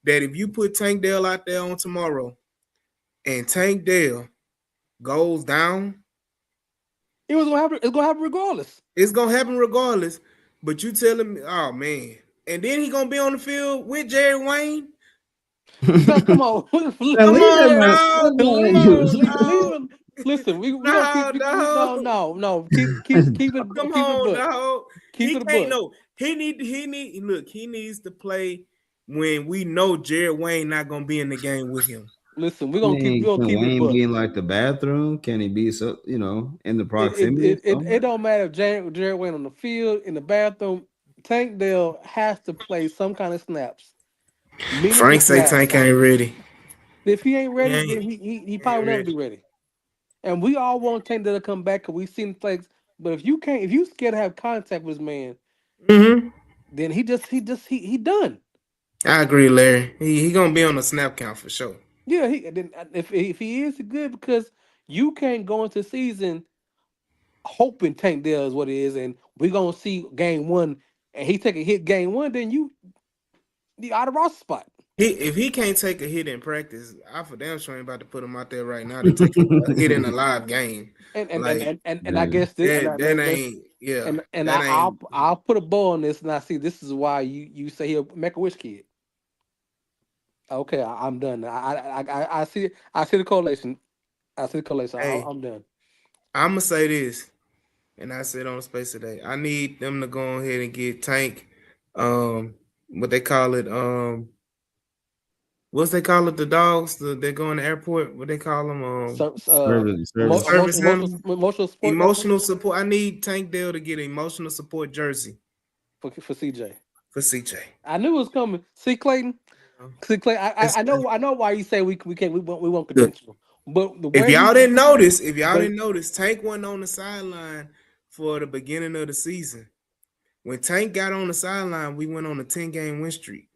that if you put Tank Dell out there on tomorrow and Tank Dell goes down, it's gonna happen regardless. It's gonna happen regardless. But you telling me, oh man, and then he gonna be on the field with Jerry Wayne. No, come on. Man, leave that on, man. dog. Leave him. Listen, we gonna keep no. Keep it Come keep it a on, buck. dog. Keep He it a can't. buck. No, he need. Look, he needs to play when we know Jared Wayne not gonna be in the game with him. Listen, I mean, we gonna can keep it a Wayne buck. be in like the bathroom? Can he be so in the It proximity? it don't matter if Jared went on the field, in the bathroom. Tank Dell has to play some kind of snaps, meaningful Frank say snaps. Tank ain't ready. If he ain't He ready, ain't, then he he ain't probably never ready. be ready. And we all want Tank Dell to come back because we've seen plays. But if you scared to have contact with this man, Mm-hmm. then he done. I agree, Larry. He gonna be on the snap count for sure. Yeah, then if he is good because you can't go into season hoping Tank Dell is what it is, and we're gonna see game one, and he take a hit game one, then you out of roster spot. If he can't take a hit in practice, I for damn sure ain't about to put him out there right now to take a hit in a live game. Like And I guess this, that ain't and that ain't. I'll put a bow on this, and I see this is why you say he'll make a wish kid. Okay, I'm done. I see the correlation. I see the correlation. Hey, I'm done. I'm gonna say this, and I said on the space today. I need them to go ahead and get Tank, what they call it, what's they call it, the dogs, they go in the airport. What they call them, So, service animal, emotional support emotional support. I need Tank Dell to get an emotional support jersey for CJ. for CJ. I knew it was coming. See Clayton. See Clayton. I know why you say we can't we won't Look, credential, but the if way y'all didn't notice, but Tank wasn't on the sideline for the beginning of the season. When Tank got on the sideline, we went on a 10-game win streak.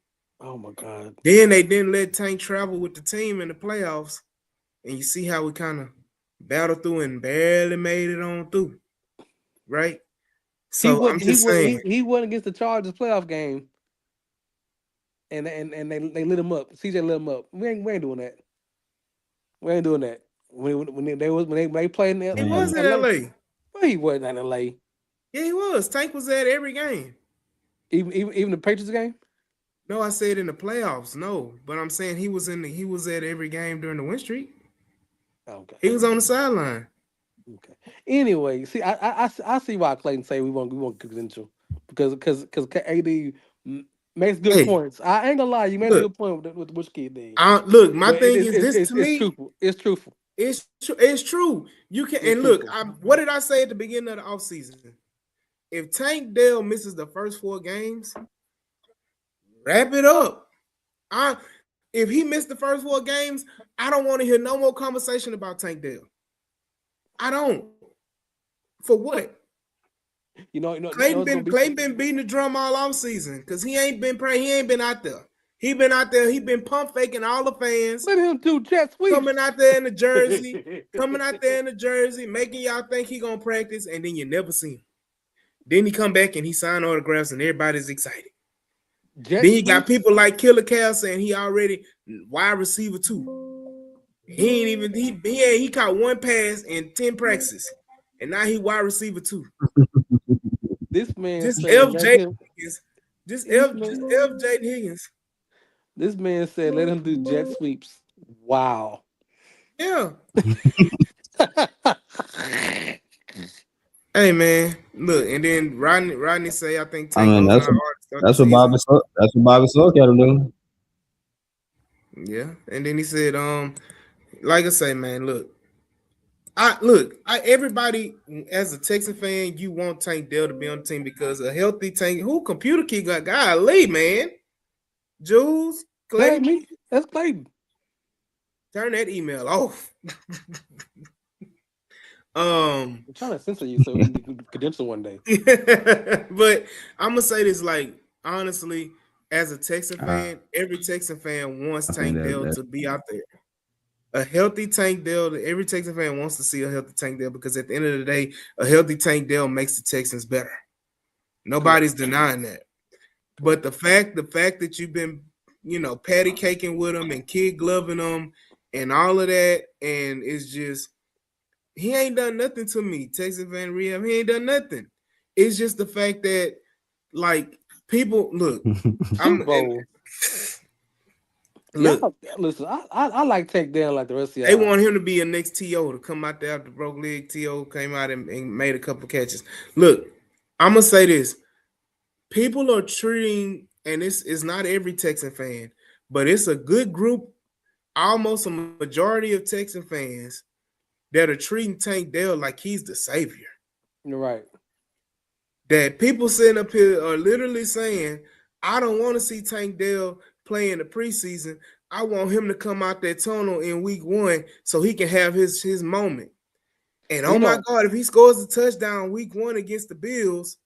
oh my God. Then they didn't let Tank travel with the team in the playoffs. And you see how we kind of battled through and barely made it on through. Right? So I'm just saying. He wasn't against the Chargers playoff game. And they lit him up. CJ lit him up. We ain't doing that. We ain't doing that. When they played in He was in LA. LA. Well, he wasn't in LA. Yeah, he was. Tank was at every game. Even the Patriots game? No, I said in the playoffs. No, but I'm saying he was at every game during the win streak. Okay. He was on the sideline. Okay. Anyway, see, I see why Clayton say we won't credential because AD makes good points. I ain't gonna lie, you made a good point with which kid thing. Look, my But thing is this to it's me. truthful. It's truthful. It's true. You can, and look, what did I say at the beginning of the offseason? If Tank Dell misses the first 4 games, wrap it up. If he missed the first 4 games, I don't want to hear no more conversation about Tank Dell. I don't. For what? Clayton been beating the drum all off season because he ain't been praying. He ain't been out there. He been out there. He been pump faking all the fans. Let him do jet sweeps. Coming out there in the jersey, making y'all think he gonna practice, and then you never see him. Then he come back and he sign autographs, and everybody's excited. Then you got people like Killer Cal saying he already wide receiver 2. He caught 1 pass in 10 practices, and now he wide receiver 2. This man just said, FJ Higgins. Just FJ Higgins. This man said, let him do jet sweeps. Wow. Yeah. Hey man, look, and then Rodney say, I think Tank that's what Bobby Slow got to do. Yeah, and then he said, like I say, man, look, everybody as a Texan fan, you want Tank Dell to be on the team because a healthy Tank, who computer key got golly, man. Jules, Clayton. That's Clayton. Turn that email off. I'm trying to censor you so you can credential one day. But I'm gonna say this, like, honestly, as a Texan fan, every Texan fan wants Tank Dell to be out there. A healthy Tank Dell, every Texan fan wants to see a healthy Tank Dell because at the end of the day, a healthy Tank Dell makes the Texans better. Nobody's denying that. But the fact that you've been, patty caking with him and kid gloving him and all of that, and it's just, he ain't done nothing to me, Texas fan Rehab. He ain't done nothing. It's just the fact that, like, people look. Look, Listen, I like Tank down like the rest of they y'all. want him to be a next TO to come out there after broke leg. TO came out and made a couple catches. Look, I'm gonna say this: people are treating, and it's not every Texan fan, but it's a good group, almost a majority of Texan fans that are treating Tank Dell like he's the savior. You're right. That people sitting up here are literally saying, I don't want to see Tank Dell play in the preseason. I want him to come out that tunnel in week 1 so he can have his moment. And oh my God, if he scores a touchdown week 1 against the Bills,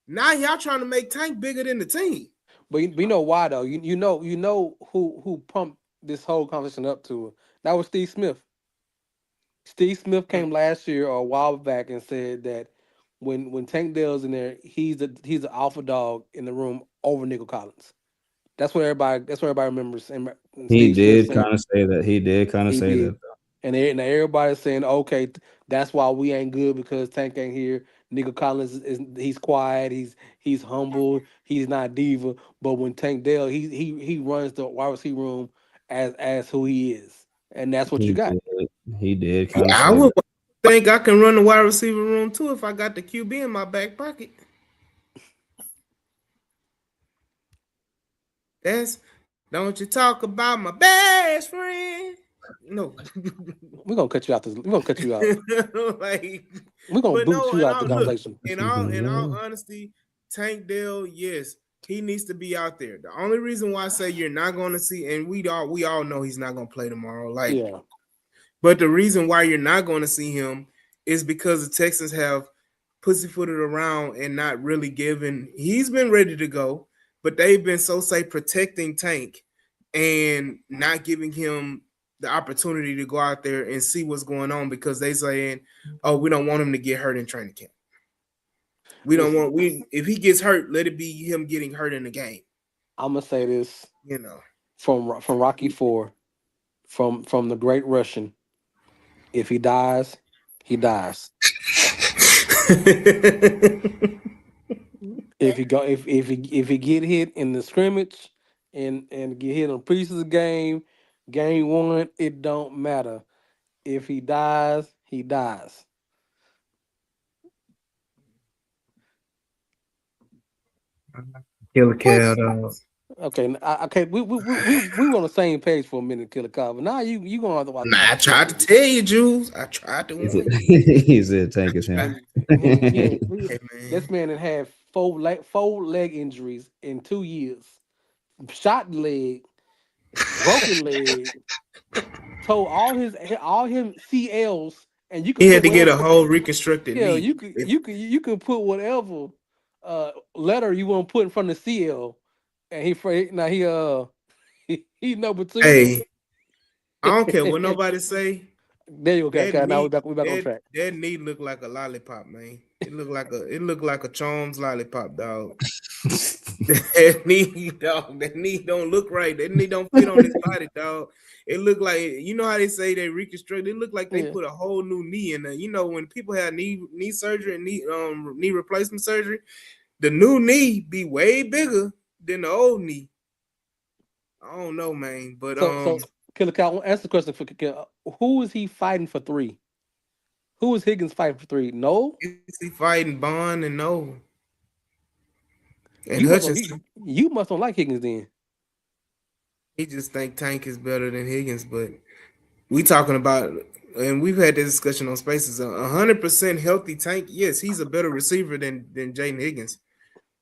now y'all trying to make Tank bigger than the team. But you know why though? You know who pumped this whole conversation up to it. That was Steve Smith. Steve Smith came last year or a while back and said that when Tank Dell's in there, he's an alpha dog in the room over Nico Collins. That's what everybody remembers. And He Steve Smith did saying kind of say that. He did kind of he say did. that. And everybody's saying, okay, that's why we ain't good because Tank ain't here. Nico Collins he's quiet, he's humble, he's not diva. But when Tank Dell, he runs the wide receiver room as who he is, and that's what you He got. did. He did kind of I say would that. think I can run the wide receiver room too if I got the QB in my back pocket. Don't you talk about my best friend. No. We're gonna cut you out. We're gonna cut you out. Like, We're gonna but boot no, you and out the look, conversation. in all honesty, Tank Dell, yes, he needs to be out there. The only reason why I say you're not going to see, and we all know he's not going to play tomorrow. Like, Yeah. but the reason why you're not going to see him is because the Texans have pussyfooted around and not really giving. He's been ready to go, but they've been protecting Tank and not giving him the opportunity to go out there and see what's going on because they saying, "Oh, we don't want him to get hurt in training camp. We don't want if he gets hurt, let it be him getting hurt in the game." I'm gonna say this, You know, from Rocky IV, from the Great Russian. If he dies, he dies. If he get hit in the scrimmage and get hit in a preseason game 1, it don't matter. If he dies, he dies. Killer Cat. Okay, okay, we were on the same page for a minute, Killer Cobb. But now you gonna have to watch. I tried to tell you, Jules. I tried to warn you. He said Tank is him. Hey, man. this man had had four leg injuries in 2 years. Shot leg, broken leg, told all his CLs, and you could He put had to get a whatever. whole reconstructed Yeah, knee. you could put whatever letter you want to put in front of CL, and he number 2. Hey, I don't care what nobody say. There you go, That okay. Now knee, we back on track. that knee looked like a lollipop, man. It looked like a Charms lollipop, dog. That knee don't look right. That knee don't fit on his body, dog. It looked like, you know how they say they reconstruct. It looked like they put a whole new knee in there. You know, when people have knee surgery and knee replacement surgery, the new knee be way bigger than the old knee. I don't know, man, but So Killer Cow, answer the question for Killer. Who is he fighting for 3? Who is Higgins fighting for 3? No, is he fighting Bond and no? And you Hutchinson. you must don't like Higgins then. He just think Tank is better than Higgins, but we talking about, and we've had this discussion on Spaces. 100% healthy Tank, yes, he's a better receiver than Jaden Higgins,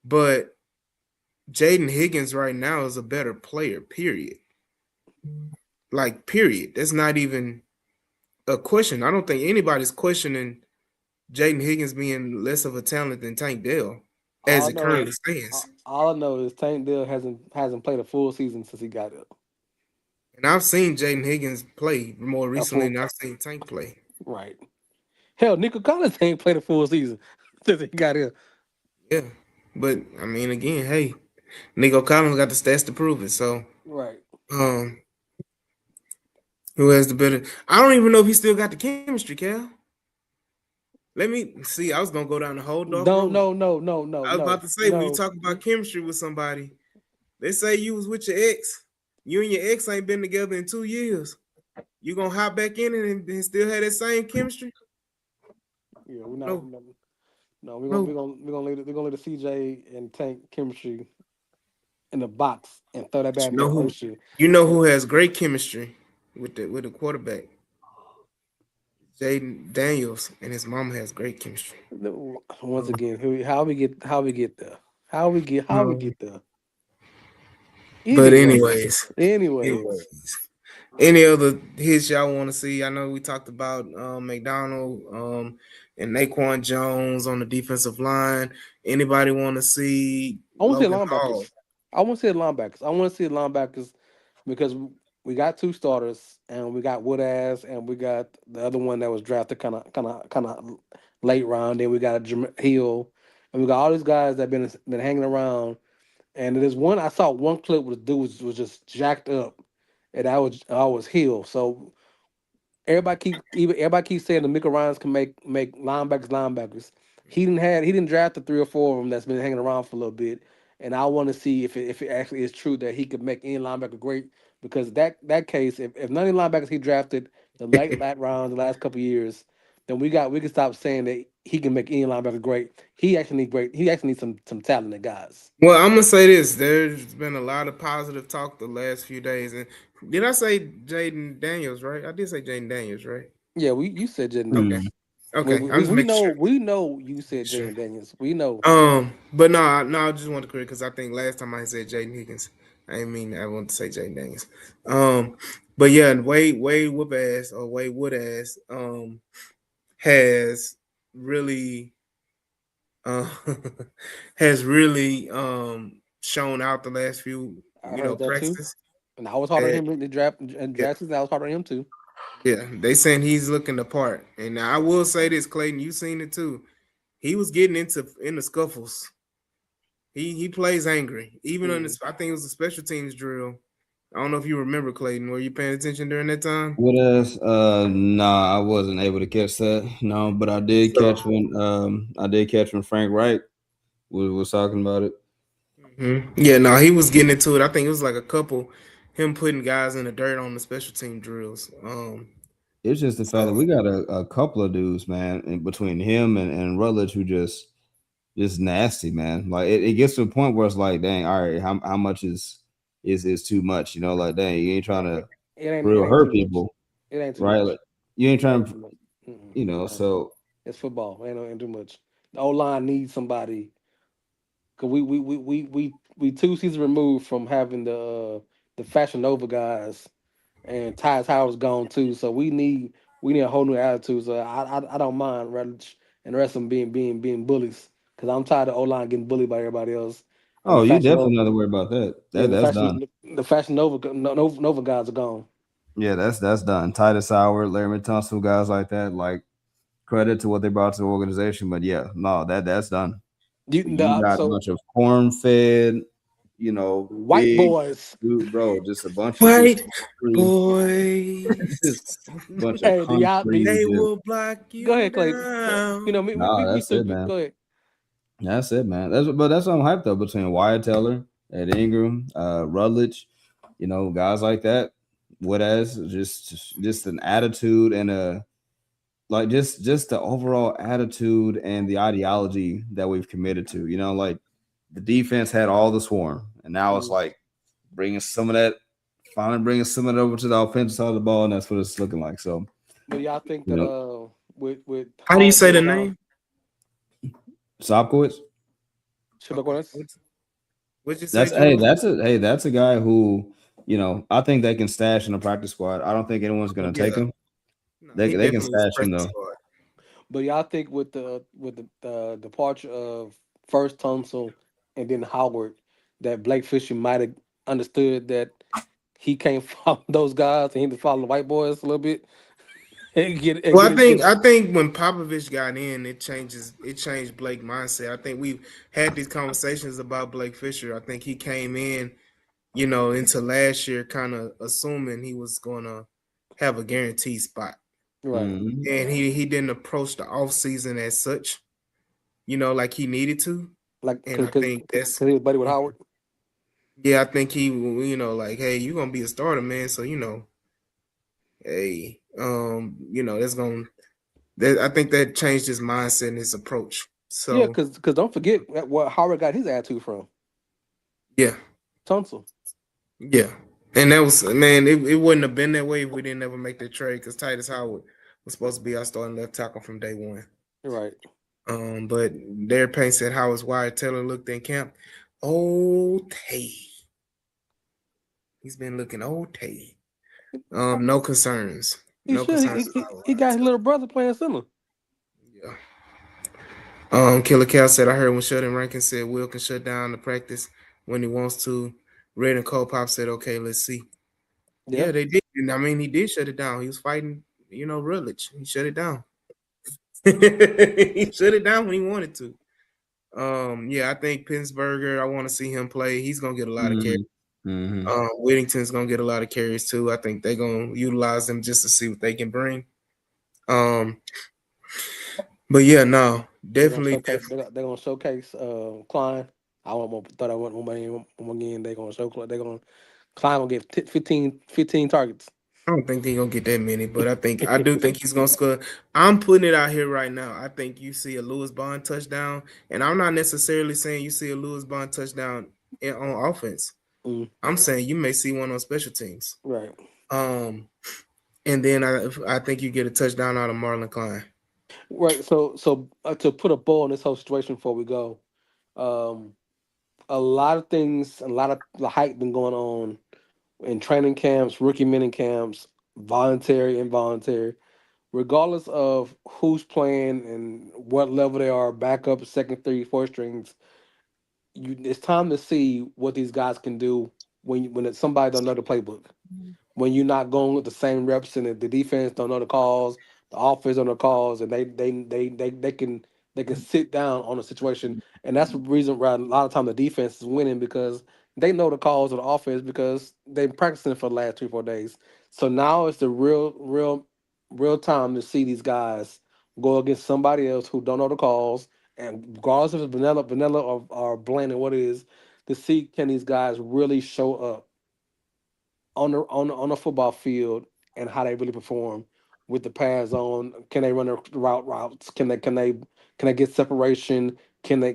but Jaden Higgins right now is a better player. Period. Like, period. That's not even a question. I don't think anybody's questioning Jaden Higgins being less of a talent than Tank Dell as it currently stands. All I know is Tank Dell hasn't played a full season since he got up. And I've seen Jaden Higgins play more recently than I've seen Tank play. Right. Hell, Nico Collins ain't played a full season since he got here. Yeah. But I mean, again, hey, Nico Collins got the stats to prove it. So right. Who has the better? I don't even know if he still got the chemistry, Cal. Let me see. I was gonna go down the whole dog road. No. I was about to say, when you talk about chemistry with somebody, let's say you was with your ex You and your ex ain't been together in 2 years. You gonna hop back in it and still have that same chemistry? Yeah, we're not. No, No, we're gonna no. we're gonna we're gonna leave the CJ and Tank chemistry in the box and throw that bad You in the know who? ocean. You know who has great chemistry with the quarterback? Jaden Daniels and his mama has great chemistry. Once Um, again, how we get there? How we um, get there? but Anyways, anyways, anyways, any other hits y'all want to see? I know we talked about McDonald and Naquan Jones on the defensive line. Anybody want to see I want to see Logan Hall? linebackers. I want to see linebackers. I want to see linebackers because we got two starters and we got Woodass and we got the other one that was drafted kind of late round. Then we got Hill and we got all these guys that been hanging around. And there's one I saw one clip where the dude was just jacked up, and I was Hill. So everybody keeps saying the Mika Ryans can make linebackers. He didn't draft the three or four of them that's been hanging around for a little bit, and I want to see if it actually is true that he could make any linebacker great. Because that case, if none of the linebackers he drafted the late rounds the last couple of years, then we can stop saying that he can make any linebacker great. He actually need great. He actually needs some talented guys. Well, I'm gonna say this: there's been a lot of positive talk the last few days, and did I say Jaden Daniels right? I did say Jaden Daniels right. Yeah, you said Jaden Okay, Mm. Daniels. We, okay. I'm we, just we making know sure. we know you said Sure. Jaden Daniels. We know. But no, no, I just want to correct because I think last time I said Jaden Higgins. I didn't mean I wanted to say Jaden Daniels. But yeah, Wade Whoop ass or Wade Wood ass has really uh has really shown out the last few I heard that too, practices. and I was hard on That him in the draft and yeah, draft season. I was hard on him too. yeah, they saying he's looking the part. And I will say this, Clayton, you seen it too. He was getting in the scuffles. He plays angry. Even on Mm. this, I think it was a special teams drill. I don't know if you remember, Clayton. Were you paying attention during that time? What else? Nah, I wasn't able to catch that. No, but So I did catch when Frank Wright was talking about it. yeah, no, he was getting into it. I think it was like a couple him putting guys in the dirt on the special team drills. It's just the fact that So we got a couple of dudes, man, in between him and Rutledge who just nasty, man. Like it gets to a point where it's like, dang, all right, how much is too much? You know, like dang, you ain't trying to It real ain't too hurt much. people, It ain't too right? much. Like you ain't It trying ain't to, too much. Mm-mm. you know. No, So it's football. Ain't too much. The O line needs somebody because we 2 seasons removed from having the Fashion Nova guys and Ty's Howard's gone too. So we need a whole new attitude. So I don't mind Rutledge and the rest of them being bullies because I'm tired of O line getting bullied by everybody else. And oh, you definitely not to worry about that. Yeah, That's done. the Fashion Nova guys are gone. Yeah, that's done. Titus Howard, Larry Tunsil, guys like that. Like credit to what they brought to the organization, but yeah, no, that's done. You got a So bunch of corn fed, you know, white big boys. dude, bro, just a bunch of just white country, boys, just bunch of Hey, do y'all do? country. they Just will block Go you ahead, Clayton. You know down. me that's it, stupid. man. Go ahead. That's it, man. That's what I'm hyped up between Wyatt Teller, Ed Ingram, Rutledge, you know, guys like that. What as just an attitude and a like just the overall attitude and the ideology that we've committed to. You know, like the defense had all the swarm, and now it's Mm. like bringing some of that, finally bringing some of it over to the offensive side of the ball, and that's what it's looking like. So, But y'all think you that know, with How do you Hall say the being gone, name? Sopkowitz. Okay, Shabakowitz, what'd you say, Jules? That's a guy who, you know, I think they can stash in a practice squad. I don't think anyone's gonna take Yeah, him. no, he They can definitely was stash him practice though. squad. but y'all think with the departure of first Tunsil and then Howard, that Blake Fisher might have understood that he can't follow those guys and he to follow the white boys a little bit and Well, get his get. I think when Popovich got in, it changed Blake's mindset. I think we've had these conversations about Blake Fisher. I think he came in, into last year kind of assuming he was gonna have a guaranteed spot. Right. Mhm. And he didn't approach the offseason as such, like he needed to. Like And I think that's he was buddy with Howard. Yeah, I think he, like, hey, you're gonna be a starter, man. So hey, that's gonna. I think that changed his mindset and his approach. Yeah, So because don't forget what Howard got his attitude from. yeah, Tunsil. yeah, and that was, man. It wouldn't have been that way if we didn't ever make that trade because Titus Howard was supposed to be our starting left tackle from day one. Right. But their paint said Howard's wide Taylor looked in camp. Okay, he's been looking okay. No concerns. He No should. concerns He got his little brother playing center. Yeah. Killer Cal said, I heard when Sheldon Rankin said Will can shut down the practice when he wants to. Red and Cole Pop said, okay, let's see. Yeah. Yeah, they did. And I mean, he did shut it down. He was fighting, Rutledge. He shut it down. He shut it down when he wanted to. Yeah, I think Pittsburgher, I want to see him play. He's gonna get a lot of carries. Mm-hmm. Whittington's gonna get a lot of carries too. I think they're gonna utilize them just to see what they can bring. Um, but yeah, no, They're gonna definitely, showcase. They're gonna showcase Klein. I want more. Thought I want more again. They're gonna show. They're gonna Klein will get 15 targets. I don't think he's gonna get that many, but I do think he's gonna score. I'm putting it out here right now. I think you see a Lewis Bond touchdown, and I'm not necessarily saying you see a Lewis Bond touchdown on offense. I'm saying you may see one on special teams. Right. And then I think you get a touchdown out of Marlon Klein. Right. So to put a bow on this whole situation before we go, um, a lot of things, a lot of the hype been going on in training camps, rookie mini camps, voluntary, involuntary, regardless of who's playing and what level they are, backup, second, three, four strings. It's time to see what these guys can do when it's somebody don't know the playbook. When you're not going with the same reps and the defense don't know the calls, the offense don't know the calls, and they can sit down on a situation, and that's the reason why a lot of time the defense is winning because they know the calls of the offense because they've been practicing for the last 3 4 days. So now it's the real time to see these guys go against somebody else who don't know the calls, and regardless if it's vanilla or bland and what it is, to see can these guys really show up on the football field and how they really perform with the pads on. Can they run their routes? Can they get separation? Can they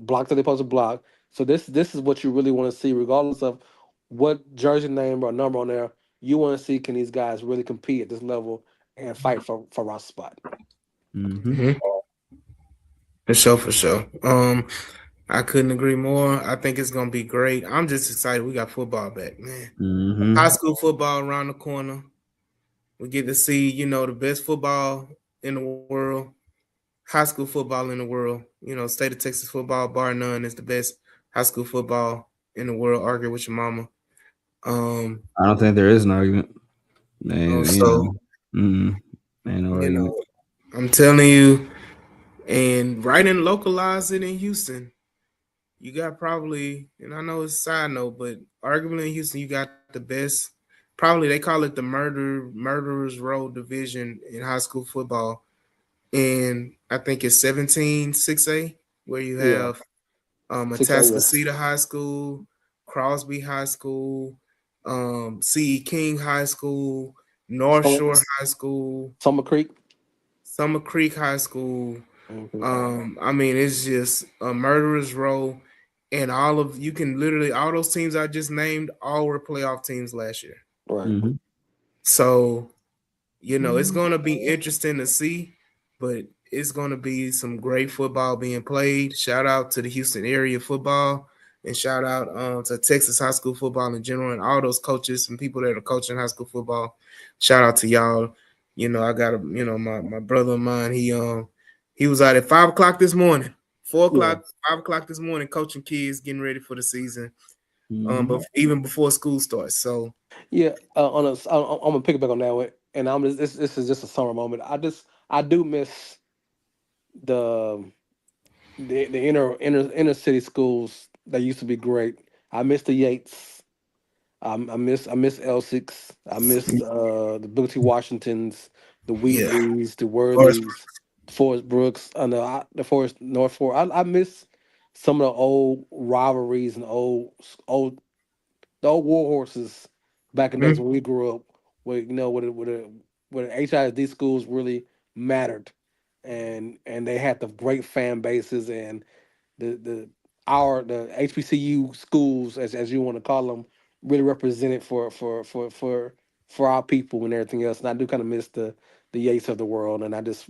block that they're supposed to block? So this is what you really want to see, regardless of what jersey name or number on there. You want to see can these guys really compete at this level and fight for roster spot. Mm-hmm. For sure, for sure. I couldn't agree more. I think it's gonna be great. I'm just excited. We got football back, man. Mm-hmm. High school football around the corner. We get to see, the best football in the world. High school football in the world. State of Texas football, bar none, is the best high school football in the world. Argue with your mama. I don't think there is an argument. Man, So ain't no argument. I'm telling you, and right and localize it in Houston. You got probably, and I know it's a side note, but arguably in Houston, you got the best. Probably they call it the murderers row division in high school football, and I think it's 17-6A, where you Yeah, have 6 A. Yeah. Atascocita High School, Crosby High School, C.E. King High School, North Summer, Shore High School, Summer Creek. Summer Creek High School. Mm-hmm. I mean, it's just a murderer's row, and you can literally all those teams I just named all were playoff teams last year. Right. Mm-hmm. So, it's gonna be interesting to see, but it's gonna be some great football being played. Shout out to the Houston area football, and shout out to Texas high school football in general, and all those coaches and people that are coaching high school football. Shout out to y'all. I got my brother of mine. He was out at 5 o'clock this morning, 4 o'clock, 5 o'clock this morning, coaching kids, getting ready for the season. But even before school starts. So Yeah, I'm gonna pick it back on that one, and I'm just this is just a summer moment. I do miss the the inner city schools that used to be great. I miss the Yates. I miss L6. I miss the Booker T. Washingtons, the yeah, Wheatleys, the Forest Worleys, Forest Brooks, and the Forest North Fork. I miss some of the old rivalries and old the old war horses back in the days Mhm. when we grew up, where where the HISD schools really mattered, and they had the great fan bases, and the HBCU schools, as you want to call them, really represented for our people and everything else. And I do kind of miss the Yates of the world, and I'm just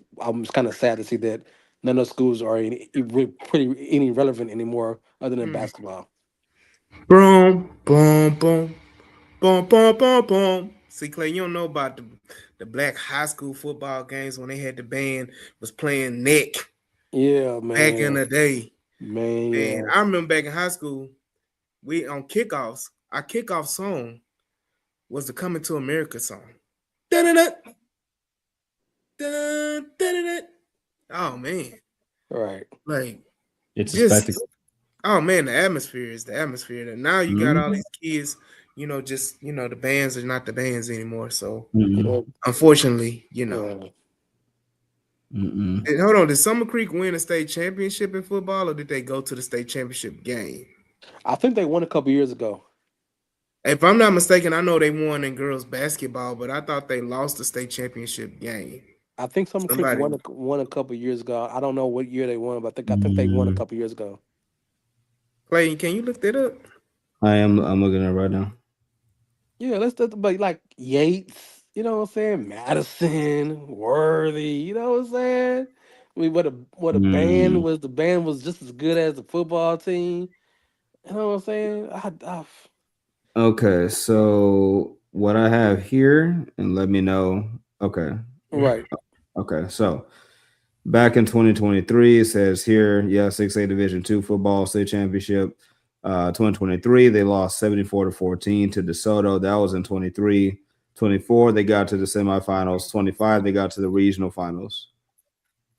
kind of sad to see that none of those schools are pretty any relevant anymore other than Mhm. basketball. Boom, boom, boom, boom, boom, boom, boom. See, Clay, you don't know about the black high school football games when they had the band was playing neck Yeah, back in man, the day. man, Man, yeah, I remember back in high school, we on kickoffs, our kickoff song was the Coming to America song. Da-da-da, da-da, da-da-da. Oh man, right. like It's a just spectacle. oh man, the atmosphere is the atmosphere. And now you got all Mhm. these kids, just the bands are not the bands anymore. So Mm-mm. Yeah, unfortunately, yeah. Mm-mm. Hold on, did Summer Creek win a state championship in football, or did they go to the state championship game? I think they won a couple years ago. If I'm not mistaken, I know they won in girls basketball, but I thought they lost the state championship game. I think Summer Creek Somebody, won a couple years ago. I don't know what year they won, but I think they won a Mm. couple years ago. Clay, can you look that up? I'm looking at it right now. Yeah, but like Yates, you know what I'm saying? Madison, Worthy, you know what I'm saying? I mean, what a band Mm. was. The band was just as good as the football team. You know what I'm saying? Okay, so what I have here, and let me know. Okay, Right. okay, so back in 2023, it says here, yeah, 6A Division two football state championship. 2023, they lost 74-14 to DeSoto. That was in 23. 24, they got to the semifinals. 25, they got to the regional finals.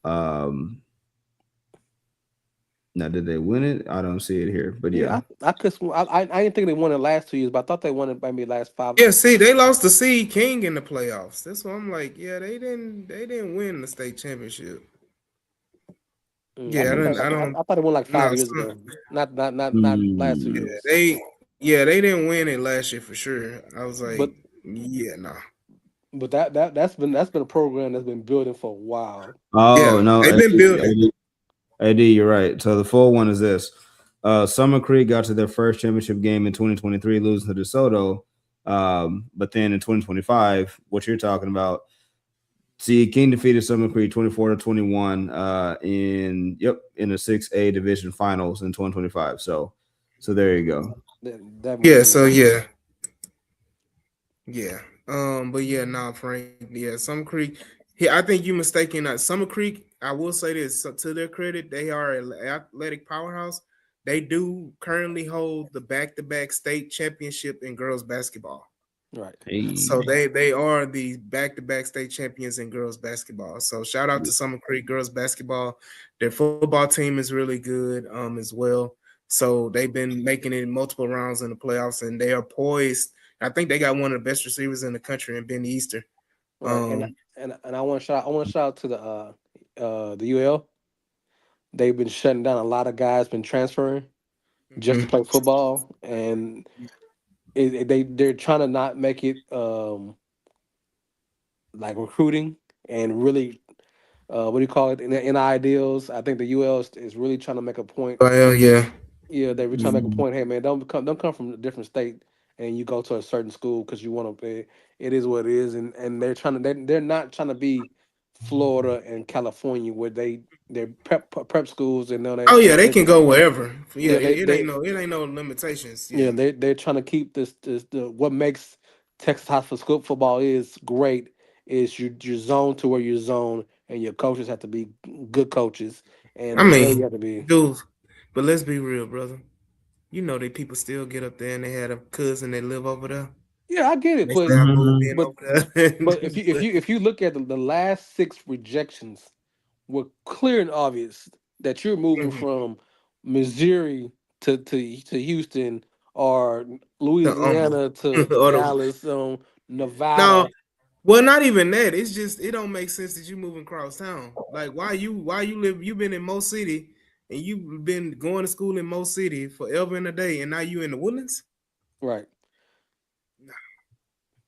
Um, Now, did they win it? I don't see it here, but yeah. Yeah, I could. I didn't think they won it last 2 years, but I thought they won it maybe last five. Yeah, see, they lost to Seed King in the playoffs. That's why I'm like, yeah, they didn't win the state championship. I Yeah, I think don't, I don't I thought it won like no, 5 years ago. Not last two Hmm. years. yeah, they didn't win it last year for sure. I was like, But yeah, no. that's been a program that's been building for a while. Yeah, Oh no, they've been building. You're right. So the full one is this: Summer Creek got to their first championship game in 2023, losing to DeSoto. But then in 2025, what you're talking about, see, King defeated Summer Creek 24-21 in the 6A division finals in 2025. So there you go. That makes Yeah, sense. so yeah. But yeah, nah, Frank. Yeah, Summer Creek. Yeah, I think you mistaken. Summer Creek. I will say this, so to their credit, they are an athletic powerhouse. They do currently hold the back-to-back state championship in girls basketball. Right. So Hey. they are the back-to-back state champions in girls basketball. So shout out to Summer Creek girls basketball. Their football team is really good as well. So they've been making it multiple rounds in the playoffs, and they are poised. I think they got one of the best receivers in the country in Ben Easter. Right. Um, And I want to shout out to the UL. They've been shutting down a lot of guys been transferring just to mhm. play football, and they're trying to not make it like recruiting and really what do you call it in ideals. I think the UL is really trying to make a point. Well, yeah. Yeah, they were trying to make a Mhm. point. Hey, man, don't come from a different state and you go to a certain school because you want to pay. It is what it is, and they're not trying to be Florida and California where they're prep schools and know Oh yeah, they they can go wherever. Yeah, yeah it ain't no limitations. yeah, Yeah. they're trying to keep this the what makes Texas high school football is great is you're zoned to where you're zoned, and your coaches have to be good coaches, and I the area mean, have to be. dude, but let's be real, brother. You know that people still get up there and they had a cousin that live over there. Yeah, I get And it, they say I moved in but over there. if you look at the last six rejections were clear and obvious that you're moving Mhm. from Missouri to Houston or The, Louisiana to or the, Dallas, now, Nevada. well, not even that. It's just it don't make sense that you moving across town. Like why you live? You been in Mo City. and you've been going to school in Mo City forever and a day, and now you in the Woodlands. Right.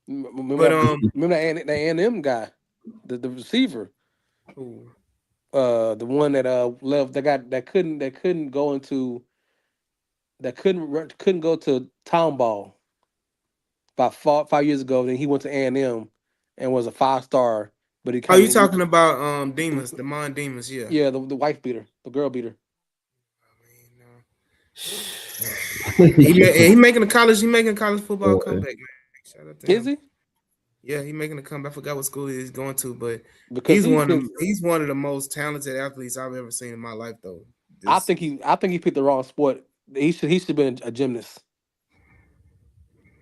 But Remember the A&M guy, the receiver, ooh, the one that left that couldn't go into couldn't go to town ball about 5 years ago. Then he went to A&M and was a 5 star, but he oh, kind you of talking about Demons, Demond Demons? Yeah. yeah, the wife beater, the girl beater. He making a college. He making a college football Boy, comeback, man. Shout out to Is him. he? Yeah, he making a comeback. I forgot what school he's going to, but Because he picked. he's one of the most talented athletes I've ever seen in my life, though. I Just think he picked the wrong sport. He should have been a gymnast.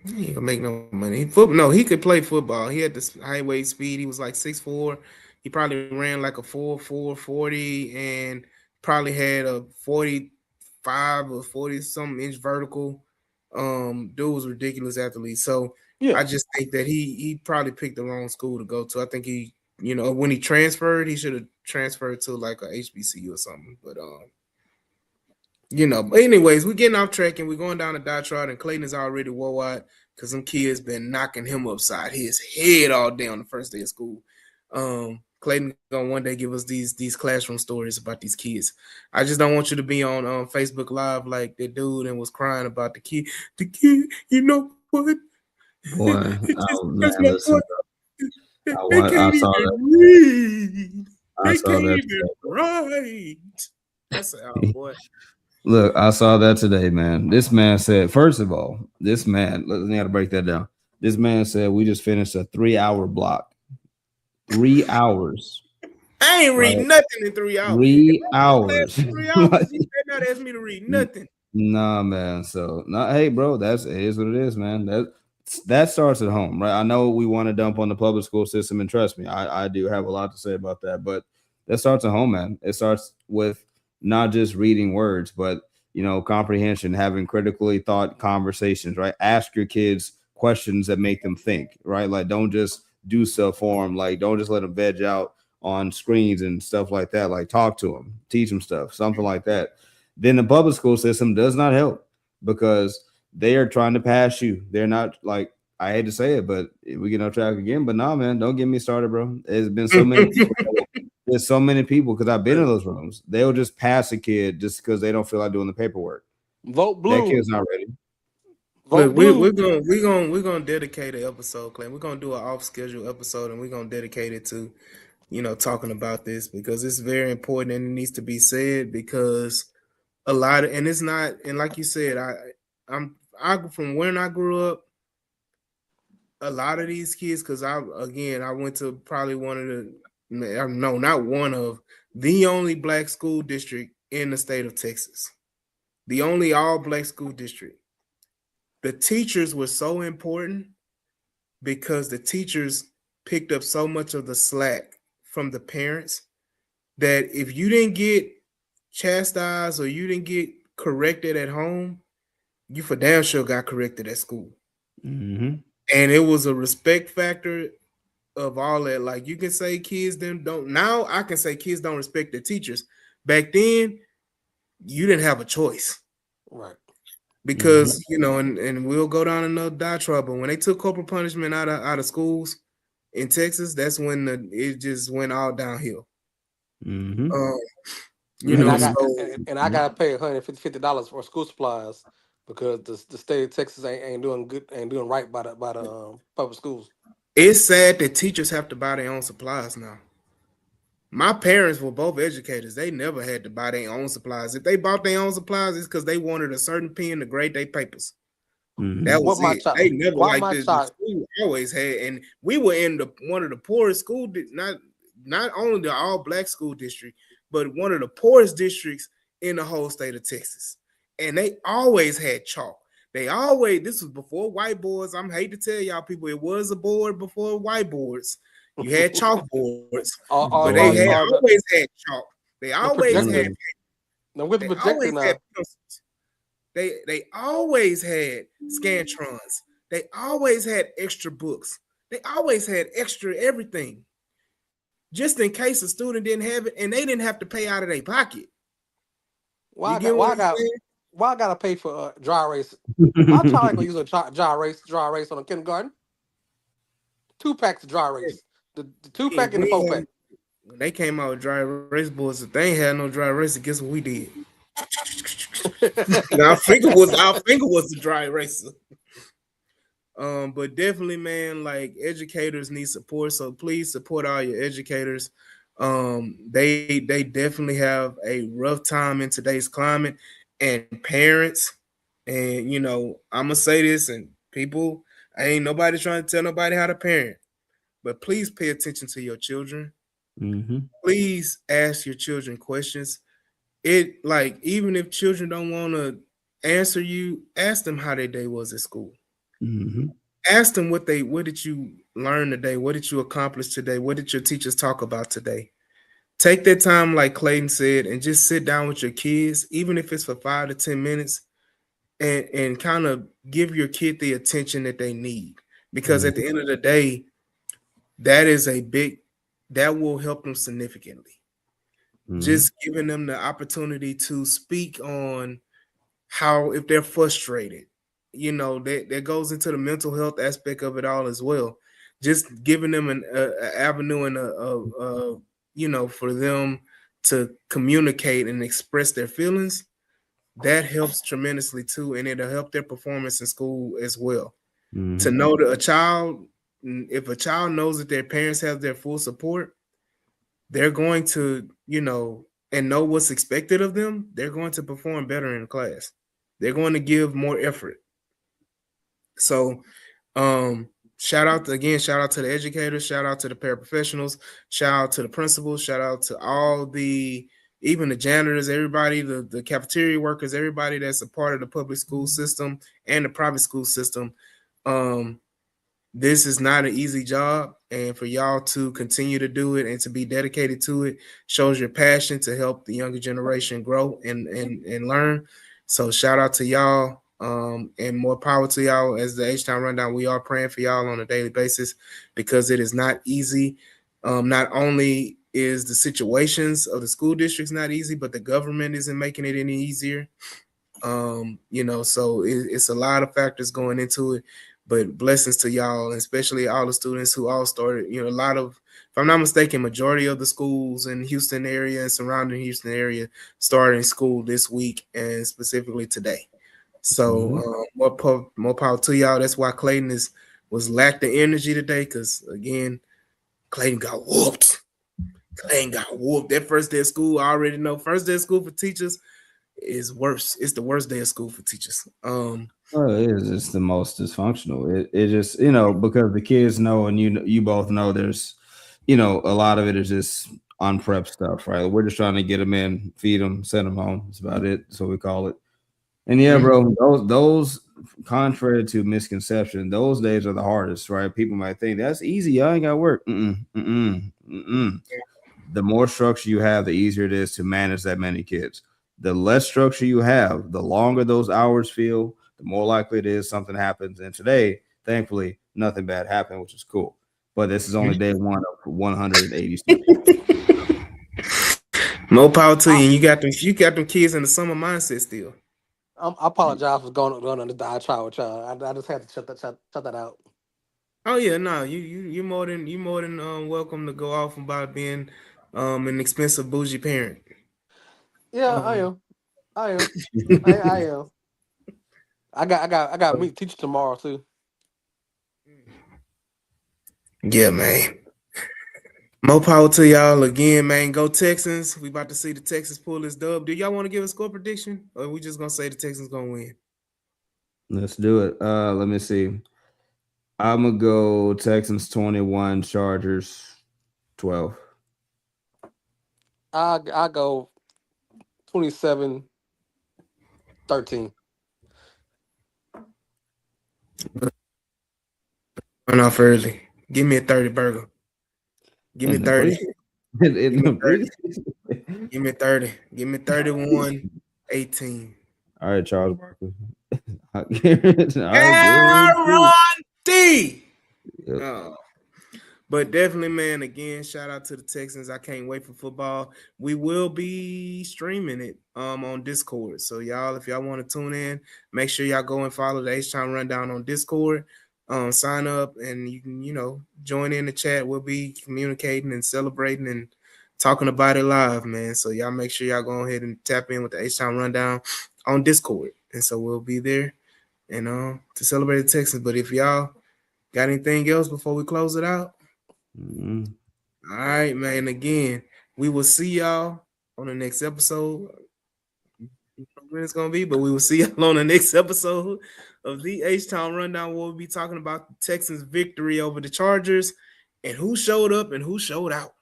he can make no money. No, he could play football. He had this highway speed. He was like 6'4". He probably ran like a 4.40 and probably had a 45 or 40 something inch vertical. Dude was ridiculous athlete. So Yeah. I just think that he probably picked the wrong school to go to. I think he, when he transferred, he should have transferred to like a HBCU or something. But but anyways, we're getting off track and we're going down the diatribe, and Clayton is already wore-eyed because some kids been knocking him upside his head all day on the first day of school. Clayton gonna one day give us these classroom stories about these kids. I just don't want you to be on Facebook Live like that dude and was crying about the kid. The kid, you know what? boy, It just oh, man, hurts my listen, heart. bro. They I can't saw even that. read. I They saw can't that even write. I said, oh today. boy. Look, I saw that today, man. This man said, first of all, this man, let me have to break that down. This man said we just finished a 3 hour block. 3 hours, I ain't right? read nothing in 3 hours. If 3 hours. I was in class for 3 hours, Like, you better not ask me to read nothing. nah, man. So, nah, hey, bro, it is what it is, man. That starts at home, right? I know we want to dump on the public school system, and trust me, I do have a lot to say about that. But that starts at home, man. It starts with not just reading words, but comprehension, having critically thought conversations, right? Ask your kids questions that make them think, right? Like, don't just do stuff for them. Like, don't just let them veg out on screens and stuff like that. Like, talk to them, teach them stuff, something like that. Then the public school system does not help because they are trying to pass you. They're not, like, I hate to say it, but we get off track again. But nah, man, don't get me started, bro. There's been so many people. There's so many people because I've been in those rooms. They'll just pass a kid just because they don't feel like doing the paperwork. Vote That blue. kid's not ready. Look, Vote blue. we're gonna dedicate an episode, Clay. We're gonna do an off schedule episode, and we're gonna dedicate it to talking about this because it's very important and it needs to be said because and it's not, and like you said, I from when I grew up, a lot of these kids, because I went to probably one of the no, not one of the only black school district in the state of Texas, the only all black school district. The teachers were so important because the teachers picked up so much of the slack from the parents that if you didn't get chastised or you didn't get corrected at home, you for damn sure got corrected at school. Mm-hmm. And it was a respect factor of all that. Like you can say kids don't now I can say kids don't respect their teachers. Back then, you didn't have a choice. Right. Because and we'll go down another diatribe. But when they took corporal punishment out of schools in Texas, that's when it just went all downhill. Mm-hmm. And I got So and I gotta pay $150 for school supplies because the state of Texas ain't doing good, ain't doing right by the public schools. it's sad that teachers have to buy their own supplies now. My parents were both educators. They never had to buy their own supplies. If they bought their own supplies, it's because they wanted a certain pen to grade their papers. Mm-hmm. That What was my it. They child? never Why like my this. The child? school always had, and we were in one of the poorest not only the all black school district, but one of the poorest districts in the whole state of Texas. And they always had chalk. This was before whiteboards. I'm hate to tell y'all people, it was a board before whiteboards. You had chalkboards, but they had Are always had chalk. They the always projector? had Now with the they projector always had now. pencils. They always had scantrons. They always had extra books. They always had extra everything, just in case a student didn't have it, and they didn't have to pay out of their pocket. Why You I got get why what I I'm got saying? why I gotta pay for dry erase? My child ain't gonna use a dry erase on a kindergarten. 2 packs of dry erase. The two Yeah, pack and the we 4 pack. had, when they came out with dry erase boards, if they ain't had no dry erase, guess what we did? And our finger was the dry eraser. But definitely, man, like educators need support, so please support all your educators. They definitely have a rough time in today's climate, and parents, and I'm gonna say this, and people, ain't nobody trying to tell nobody how to parent, but please pay attention to your children. Hmm. Please ask your children questions. It like even if children don't want to answer you, ask them how their day was at school. Hmm. Ask them what did you learn today? What did you accomplish today? What did your teachers talk about today? Take that time, like Clayton said, and just sit down with your kids, even if it's for 5 to 10 minutes, and kind of give your kid the attention that they need. Because at the end of the day, that is a big that will help them significantly. Hmm. Just giving them the opportunity to speak on how, if they're frustrated, that goes into the mental health aspect of it all as well. Just giving them a avenue and for them to communicate and express their feelings, that helps tremendously too, and it'll help their performance in school as well. To Hmm. know that if a child knows that their parents have their full support, they're going to, and know what's expected of them, they're going to perform better in class. They're going to give more effort. So, um, shout out to the educators, shout out to the paraprofessionals, shout out to the principals, shout out to all even the janitors, everybody, the cafeteria workers, everybody that's a part of the public school system and the private school system. Um, this is not an easy job, and for y'all to continue to do it and to be dedicated to it shows your passion to help the younger generation grow and learn. So shout out to y'all, and more power to y'all. As the H Town Rundown, we are praying for y'all on a daily basis, because it is not easy. Not only is the situations of the school districts not easy, but the government isn't making it any easier. So it's a lot of factors going into it, but blessings to y'all, and especially all the students who all started, a lot of, if I'm not mistaken, majority of the schools in Houston area and surrounding Houston area starting school this week, and specifically today. So Hmm. more power to y'all. That's why Clayton was lacked the energy today, because again, Clayton got whooped. Clayton got whooped. That first day of school, I already know. First day of school for teachers is worse. It's the worst day of school for teachers. Well, it is. It's the most dysfunctional. It just because the kids know, and you both know, there's a lot of it is just unprep stuff, right? We're just trying to get them in, feed them, send them home. That's about it. So we call it. And yeah, Mhm. bro, those contrary to misconception, those days are the hardest, right? People might think that's easy. I ain't got to work. Mm-mm, mm-mm, mm-mm. The more structure you have, the easier it is to manage that many kids. The less structure you have, the longer those hours feel, the more likely it is something happens. And today, thankfully, nothing bad happened, which is cool. But this is only day one of 186. More power to I, you. And you got them kids in the summer mindset still. I apologize for going on the diatribe try with y'all. I just had to shut that out. Oh yeah, no, you more than welcome to go off about being an expensive bougie parent. Yeah, I Um, am. I am. I am. I got meet teacher tomorrow too. yeah, man. More power to y'all again, man. Go Texans. We about to see the Texans pull this dub. Do y'all want to give a score prediction, or we just gonna say the Texans gonna win? Let's do it. Let me see. I'm gonna go Texans 21, Chargers 12. I go 27-13. Run off early. Give me a 30 burger. Give me In the 30. pre in Give me the 30. preseason. Give me 30. Give me 31-18. All right, Charles Barkley. I guarantee. Guarantee. Yep. Oh. But definitely, man, again, shout out to the Texans. I can't wait for football. We will be streaming it on Discord. So y'all, if y'all want to tune in, make sure y'all go and follow the H-Town Rundown on Discord. Sign up and you can, join in the chat. We'll be communicating and celebrating and talking about it live, man. So y'all make sure y'all go ahead and tap in with the H-Town Rundown on Discord. And so we'll be there and to celebrate the Texans. But if y'all got anything else before we close it out? Mm-hmm. All right, man. Again, we will see y'all on the next episode. When it's gonna be, but we will see y'all on the next episode of the H-Town Rundown. Where we'll be talking about the Texans' victory over the Chargers and who showed up and who showed out.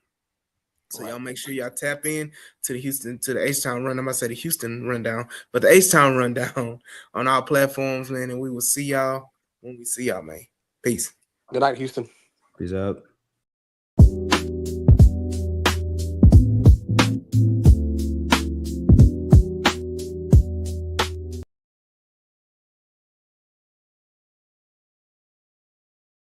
So y'all make sure y'all tap in to the H-Town Rundown. I'm about to say the Houston Rundown, but the H-Town Rundown on our platforms, man. And we will see y'all when we see y'all, man. Peace. Good night, Houston. Peace out.